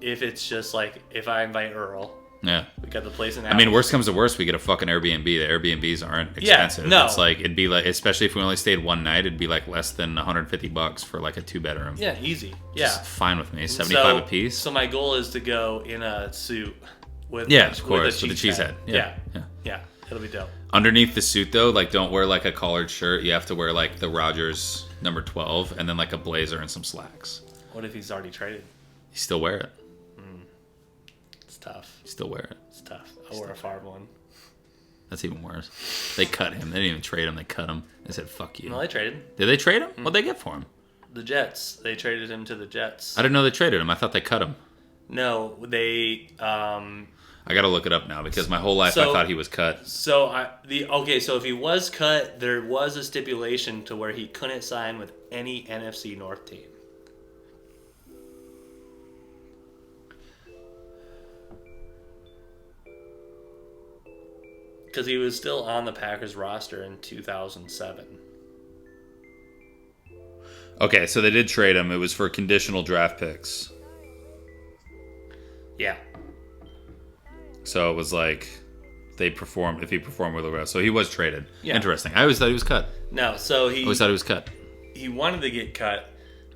If it's just like if I invite Earl, Yeah. we got the place in. I mean, worst comes to worst, we get a fucking Airbnb. The Airbnbs aren't Yeah, expensive. no. It's like it'd be like, especially if we only stayed one night, it'd be like less than $150 for like a 2-bedroom. Yeah, easy. Yeah, It's fine with me. 75 a piece. So my goal is to go in a suit with Yeah, of course, with the cheese head. Yeah. Yeah. yeah, it'll be dope. Underneath the suit though, like don't wear like a collared shirt. You have to wear like the Rogers number 12 and then like a blazer and some slacks. What if he's already traded? You still wear it. It's tough. You still wear it. It's tough. I'll wear a Favre one. That's even worse. They cut him. They didn't even trade him. They cut him. They said, fuck you. No, they traded Did they trade him? What'd they get for him? the Jets. They traded him to the Jets. I didn't know they traded him. I thought they cut him. No, they. I gotta look it up now because my whole life I So- thought he was cut. So if he was cut, there was a stipulation to where he couldn't sign with any NFC North team. Because he was still on the Packers roster in 2007. Okay, so they did trade him. It was for conditional draft picks. Yeah. So it was like if he performed really well. So he was traded. Yeah. Interesting. I always thought he was cut. No, so I always thought he was cut. he wanted to get cut,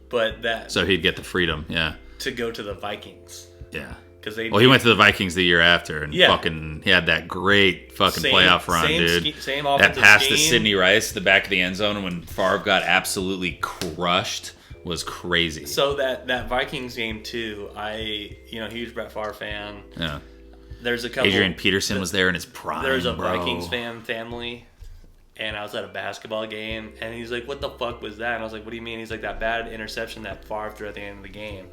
but that So he'd get the freedom. Yeah. to go to the Vikings. Yeah. Because they Well, he went to the Vikings the year after and Yeah. fucking he had that great fucking Same- playoff run, same dude. same That offensive pass to scheme. Sidney Rice, the back of the end zone when Favre got absolutely crushed was crazy. So that Vikings game too, huge Brett Favre fan. Yeah. There's a couple. Adrian Peterson was there in his prime. There's a bro. Vikings fan family, and I was at a basketball game, and he's like, "What the fuck was that?" And I was like, "What do you mean?" He's like, "That bad interception that Favre threw at the end of the game."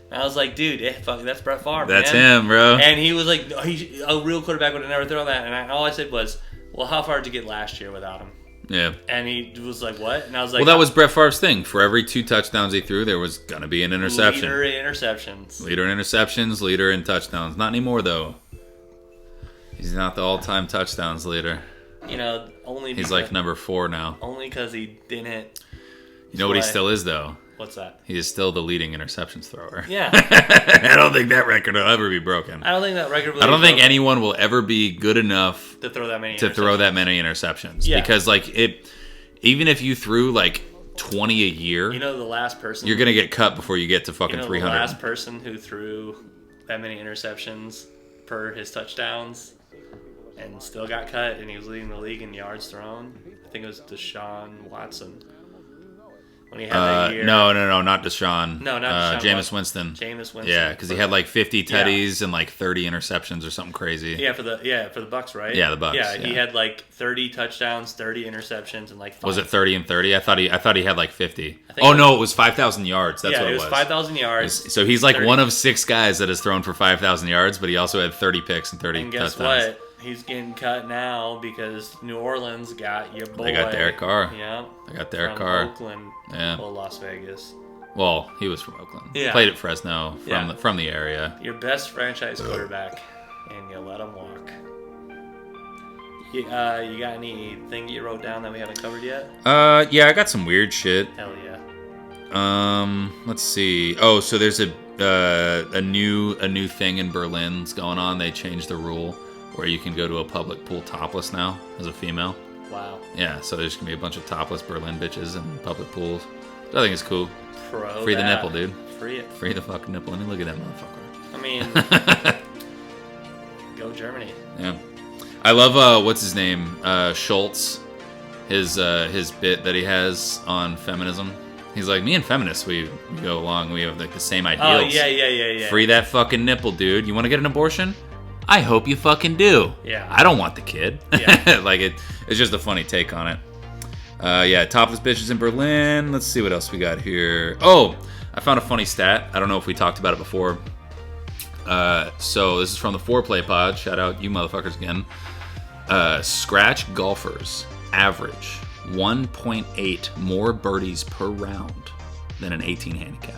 And I was like, dude, fuck, that's Brett Favre, That's man. him, bro. And he was like, a real quarterback would have never thrown that. And all I said was, well, how far did you get last year without him? Yeah. And he was like, what? And I was like, Well, that was Brett Favre's thing. For every 2 touchdowns he threw, there was going to be an interception. Leader in interceptions. Leader in interceptions, leader in touchdowns. Not anymore, though. He's not the all-time touchdowns leader. You know, only He's like number 4 now. Only because he didn't. You know what he still is, though? What's that? He is still the leading interceptions thrower. Yeah. I don't think that record will ever be broken. I don't think that record will I don't think anyone will ever be good enough to throw that many interceptions. Yeah. Because, like, even if you threw, like, 20 a year, you know, the last person... you're going to get cut before you get to fucking 300. The last person who threw that many interceptions per his touchdowns and still got cut, and he was leading the league in yards thrown, I think it was Deshaun Watson. When he had that year. No, not Deshaun. No, not Deshaun. Jameis Winston. Jameis Winston. Yeah, because he had like 50 tutties and like 30 interceptions or something crazy. Yeah, for the Bucks, right? Yeah, the Bucks. Yeah, he had like 30 touchdowns, 30 interceptions, and like 5. Was it 30 and 30? I thought he had like 50. Oh no, it was 5,000 yards. That's what it was. 5,000 yards. So he's like 30. One of 6 guys that has thrown for 5,000 yards, but he also had 30 picks and 30 touchdowns. And guess what? He's getting cut now because New Orleans got your boy. They got Derek Carr. Yeah. They got Derek from Carr. Oakland. Yeah. Well, Las Vegas. Well, he was from Oakland. Yeah. Played at Fresno from the area. Your best franchise quarterback, and you let him walk. You got anything you wrote down that we haven't covered yet? Yeah, I got some weird shit. Hell yeah. Let's see. Oh, so there's a new thing in Berlin's going on. They changed the rule where you can go to a public pool topless now as a female. Wow. Yeah, so there's gonna be a bunch of topless Berlin bitches in public pools. I think it's cool. Free the nipple, dude. Free it. Free the fucking nipple. I mean, look at that motherfucker. I mean, go Germany. Yeah. I love what's his name? Schultz. His bit that he has on feminism. He's like, me and feminists, we go along. We have like the same ideals. Oh yeah. Free that fucking nipple, dude. You want to get an abortion? I hope you fucking do. Yeah. I don't want the kid. Yeah. Like it's just a funny take on it. Yeah, topless bitches in Berlin. Let's see what else we got here. Oh, I found a funny stat. I don't know if we talked about it before. So this is from the Foreplay Pod. Shout out you motherfuckers again. Scratch golfers average 1.8 more birdies per round than an 18 handicap.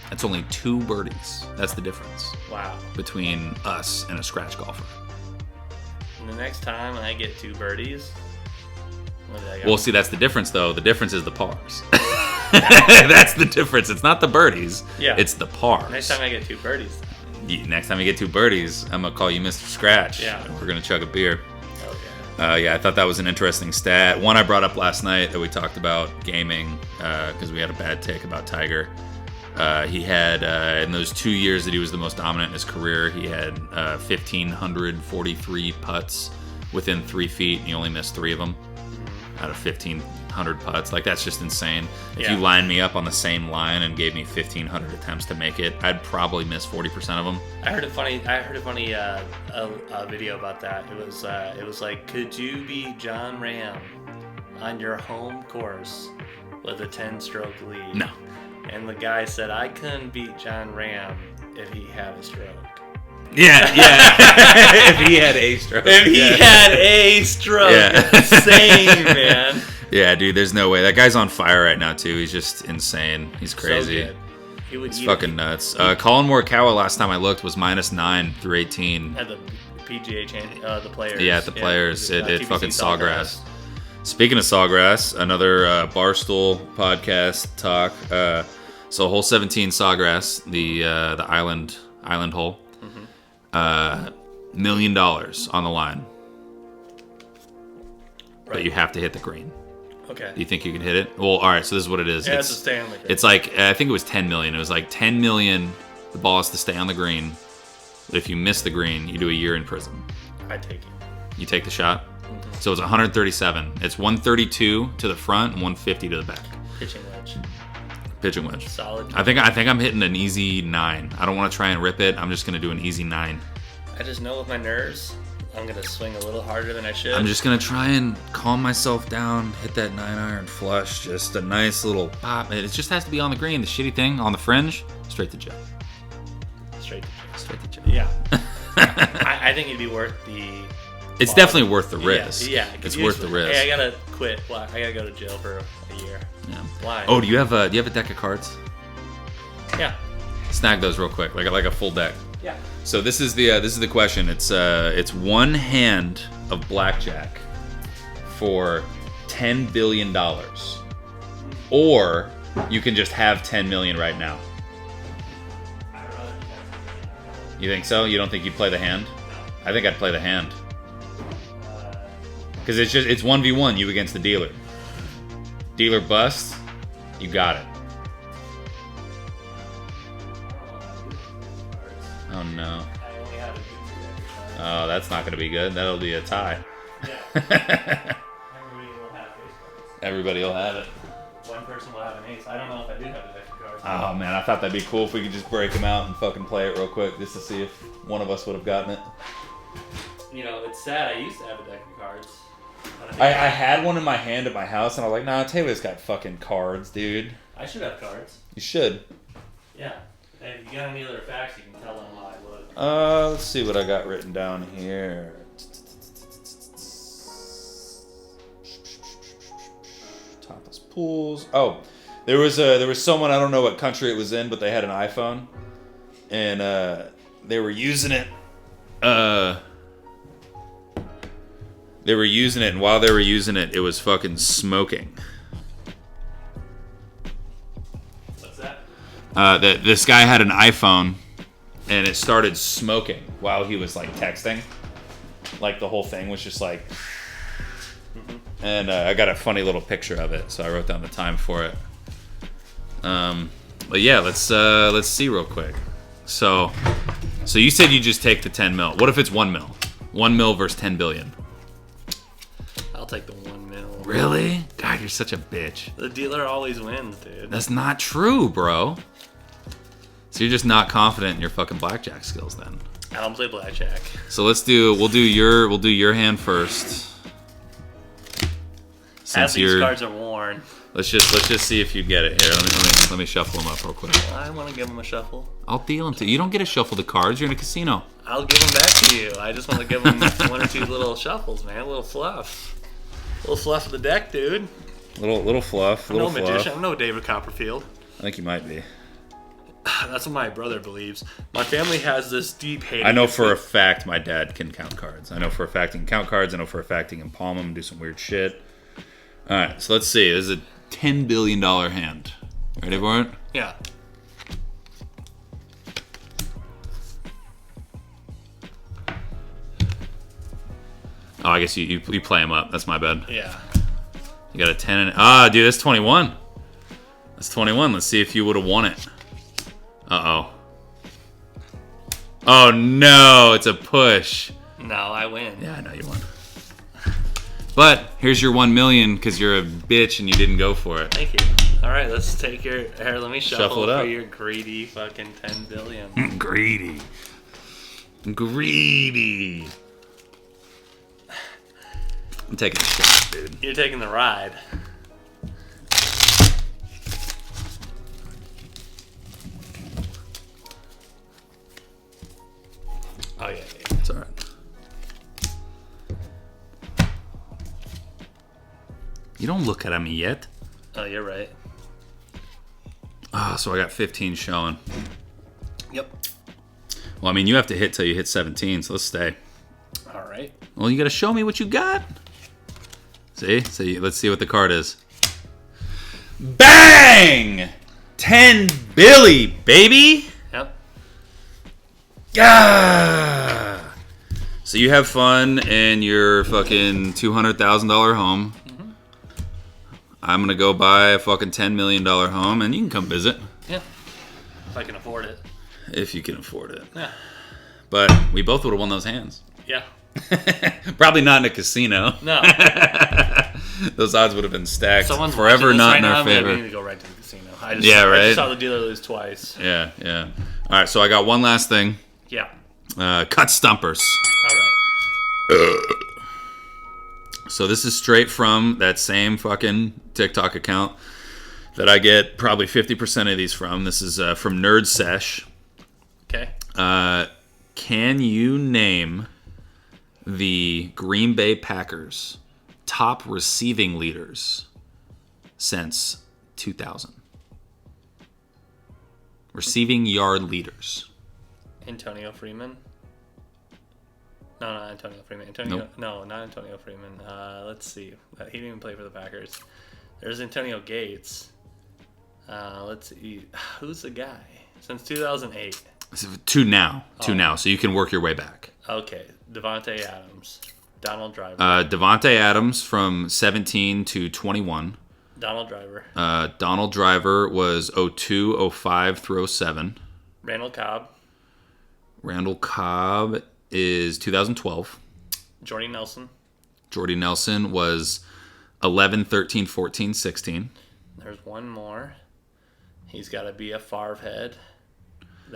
That's only 2 birdies. That's the difference. Wow. Between us and a scratch golfer. And the next time I get 2 birdies, what did I got? Well, see, that's the difference, though. The difference is the pars. That's the difference. It's not the birdies. Yeah. It's the pars. Next time I get 2 birdies. Next time you get 2 birdies, I'm going to call you Mr. Scratch. Yeah. We're going to chug a beer. Okay. Yeah, I thought that was an interesting stat. One I brought up last night that we talked about gaming because we had a bad take about Tiger. He had, in those 2 years that he was the most dominant in his career, he had 1,543 putts within 3 feet, and he only missed 3 of them out of 1,500 putts. Like, that's just insane. If you lined me up on the same line and gave me 1,500 attempts to make it, I'd probably miss 40% of them. I heard a funny video about that. It was like, could you beat John Ram on your home course with a 10-stroke lead? No. And the guy said, I couldn't beat John Ram if he had a stroke. Yeah. If he had a stroke. If he had a stroke. Yeah. Insane, man. Yeah, dude, there's no way. That guy's on fire right now, too. He's just insane. He's crazy. So good. It's fucking nuts. Colin Morikawa, last time I looked, was -9 through 18. At the PGA the Players. Yeah, at the Players. At TPC fucking Sawgrass. Speaking of Sawgrass, another Barstool podcast talk. So hole 17 Sawgrass, the island hole. $1 million on the line. Right. But you have to hit the green. Okay. Do you think you can hit it? Well, all right. So this is what it is. Yeah, it's a stay on the green. It's like, I think it was 10 million. It was like 10 million. The ball has to stay on the green. But if you miss the green, you do a year in prison. I take it. You take the shot. So it's 137. It's 132 to the front and 150 to the back. Pitching wedge. Solid. I think I'm hitting an easy 9. I don't want to try and rip it. I'm just gonna do an easy 9. I just know with my nerves, I'm gonna swing a little harder than I should. I'm just gonna try and calm myself down, hit that 9-iron flush, just a nice little pop. It just has to be on the green. The shitty thing on the fringe, Straight to jail. Straight. Straight to jail. Yeah. I think it'd be worth the. It's definitely worth the risk. Yeah. It's worth the risk. Hey, I gotta quit. I gotta go to jail for a year. Yeah. Why? Oh, do you have a deck of cards? Yeah. Snag those real quick, like a full deck. Yeah. So this is the question. It's one hand of blackjack for $10 billion, or you can just have 10 million right now. You think so? You don't think you'd play the hand? I think I'd play the hand. Because it's 1v1, you against the dealer. Dealer busts, you got it. Oh no. Oh, that's not going to be good. That'll be a tie. Everybody will have it. One person will have an ace. I don't know if I do have a deck of cards. Oh man, I thought that'd be cool if we could just break them out and fucking play it real quick, just to see if one of us would have gotten it. You know, it's sad. I used to have a deck of cards. I had one in my hand at my house, and I was like, nah, Taylor's got fucking cards, dude. I should have cards. You should. Yeah. Hey, if you got any other facts, you can tell them how I look. Let's see what I got written down here. Topless pools. Oh, there was someone, I don't know what country it was in, but they had an iPhone, and they were using it. They were using it, and while they were using it, it was fucking smoking. What's that? This guy had an iPhone, and it started smoking while he was like texting. Like the whole thing was just like, and I got a funny little picture of it, so I wrote down the time for it. But yeah, let's see real quick. So you said you just take the 10 mil. What if it's 1 mil? 1 mil versus 10 billion. I'll take the 1 mil. Really? God, you're such a bitch. The dealer always wins, dude. That's not true, bro. So you're just not confident in your fucking blackjack skills then. I don't play blackjack. So we'll do your hand first. As these cards are worn. Let's just see if you get it here. Let me shuffle them up real quick. I want to give them a shuffle. I'll deal them to you. You don't get to shuffle the cards. You're in a casino. I'll give them back to you. I just want to give them one or two little shuffles, man. A little fluff. A little fluff of the deck, dude. Little fluff. I'm no magician. I'm no David Copperfield. I think you might be. That's what my brother believes. My family has this deep hate. I know for a fact my dad can count cards. I know for a fact he can count cards. I know for a fact he can palm them and do some weird shit. All right, so let's see. This is a $10 billion hand. Ready for it? Yeah. Oh, I guess you play them up. That's my bad. Yeah. You got a 10 and... dude, that's 21. That's 21. Let's see if you would have won it. Uh-oh. Oh, no. It's a push. No, I win. Yeah, I know you won. But here's your 1 million because you're a bitch and you didn't go for it. Thank you. All right, let's take your... Here, let me shuffle it up. for your greedy fucking 10 billion. Greedy. I'm taking a shot, dude. You're taking the ride. Oh, yeah. It's all right. You don't look at me yet. Oh, you're right. So I got 15 showing. Yep. Well, I mean, you have to hit till you hit 17, so let's stay. All right. Well, you got to show me what you got. See? So let's see what the card is. Bang! 10 Billy, baby! Yep. Ah! So you have fun in your fucking $200,000 home. I'm going to go buy a fucking $10 million home, and you can come visit. Yeah. If I can afford it. If you can afford it. Yeah. But we both would have won those hands. Yeah. Probably not in a casino. No. Those odds would have been stacked. Someone's forever not right in now, our favor. We need to go right to the casino. I right? just saw the dealer lose twice. Yeah. All right, so I got one last thing. Yeah. Cut stumpers. All right. So this is straight from that same fucking TikTok account. that I get probably 50% of these from. This is from Nerd Sesh. Okay. Can you name the Green Bay Packers top receiving leaders since 2000? Receiving yard leaders. Antonio Freeman. No, not Antonio Freeman. Nope. No, not Antonio Freeman. Let's see. He didn't even play for the Packers. There's Antonio Gates. Let's see. Who's the guy? Since 2008. Two now. So you can work your way back. Okay. Devontae Adams. Donald Driver. Devontae Adams from 17 to 21. Donald Driver. Donald Driver was 02, 05 through 07. Randall Cobb. Randall Cobb is 2012. Jordy Nelson. Jordy Nelson was 11, 13, 14, 16. There's one more. He's got to be a Favre head.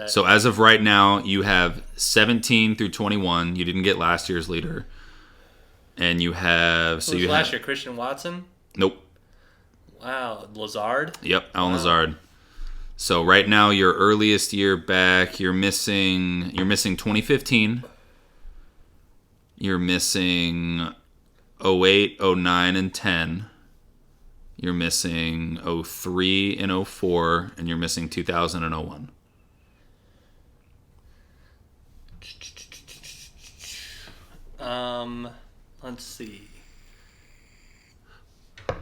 So as of right now, you have 17 through 21. You didn't get last year's leader. And you have... Who was last year? Christian Watson? Nope. Wow. Lazard? Yep, Alan Lazard. So right now, your earliest year back, you're missing 2015. You're missing 08, 09, and 10. You're missing 03 and 04, and you're missing 2000 and 01. Let's see.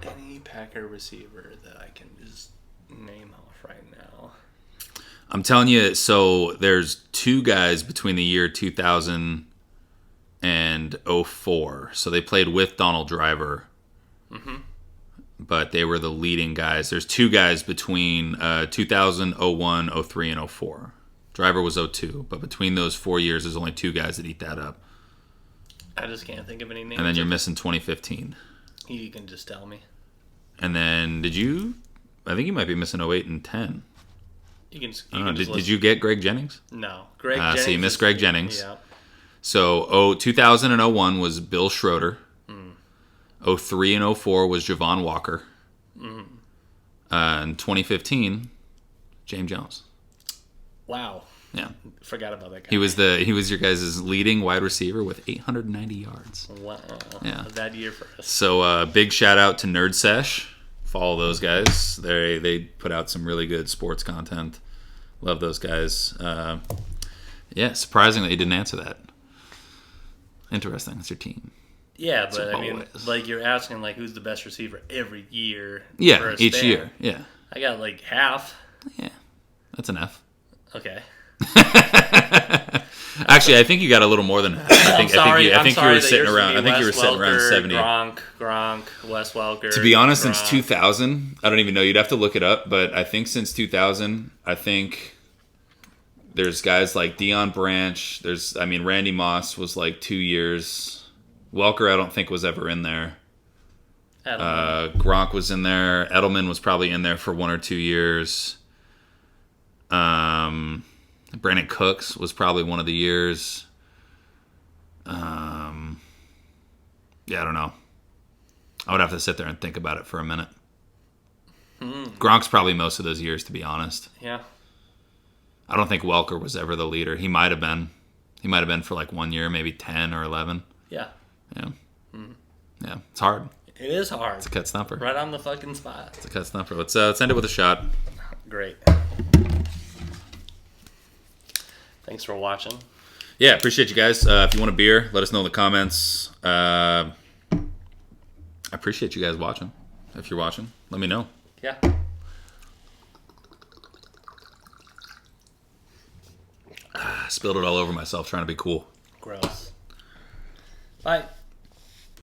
Any Packer receiver that I can just name off right now. I'm telling you, so there's two guys between the year 2000 and 04. So they played with Donald Driver. Mm-hmm. But they were the leading guys. There's two guys between 2000, 01, 03, and 04. Driver was 02. But between those 4 years, there's only two guys that eat that up. I just can't think of any names. And then you're missing 2015. You can just tell me. And then I think you might be missing 08 and 10. Did you get Greg Jennings? No. Greg Jennings. So you missed Greg Jennings. Yeah. So 2000 and 01 was Bill Schroeder. 03 and 04 was Javon Walker. And 2015, James Jones. Wow. Yeah. Forgot about that guy. He was your guys' leading wide receiver with 890 yards. Wow. Yeah. That year for us. So big shout out to Nerd Sesh. Follow those guys. They put out some really good sports content. Love those guys. Yeah, surprising that you didn't answer that. Interesting. It's your team. Yeah, but I mean, always. like you're asking, like who's the best receiver every year? Yeah, for a each span. year. Yeah. I got like half. Yeah, that's an F. Okay. Actually, I think you got a little more than that. I think you were sitting around. I think you were sitting around 70. Gronk, Wes Welker. To be honest, Gronk. since 2000, I don't even know. You'd have to look it up, but I think since 2000, I think there's guys like Deion Branch. Randy Moss was like 2 years. Welker, I don't think was ever in there. Gronk was in there. Edelman was probably in there for 1 or 2 years. Brandon Cooks was probably one of the years. Yeah, I don't know. I would have to sit there and think about it for a minute. Gronk's probably most of those years, to be honest. Yeah. I don't think Welker was ever the leader. He might have been. He might have been for like 1 year, maybe 10 or 11. Yeah. Yeah. Yeah, it's hard. It is hard. It's a cut stumper. Right on the fucking spot. It's a cut stumper. Let's end it with a shot. Great. Thanks for watching. Yeah, appreciate you guys. If you want a beer, let us know in the comments. I appreciate you guys watching. If you're watching, let me know. Yeah. I spilled it all over myself trying to be cool. Gross. Bye.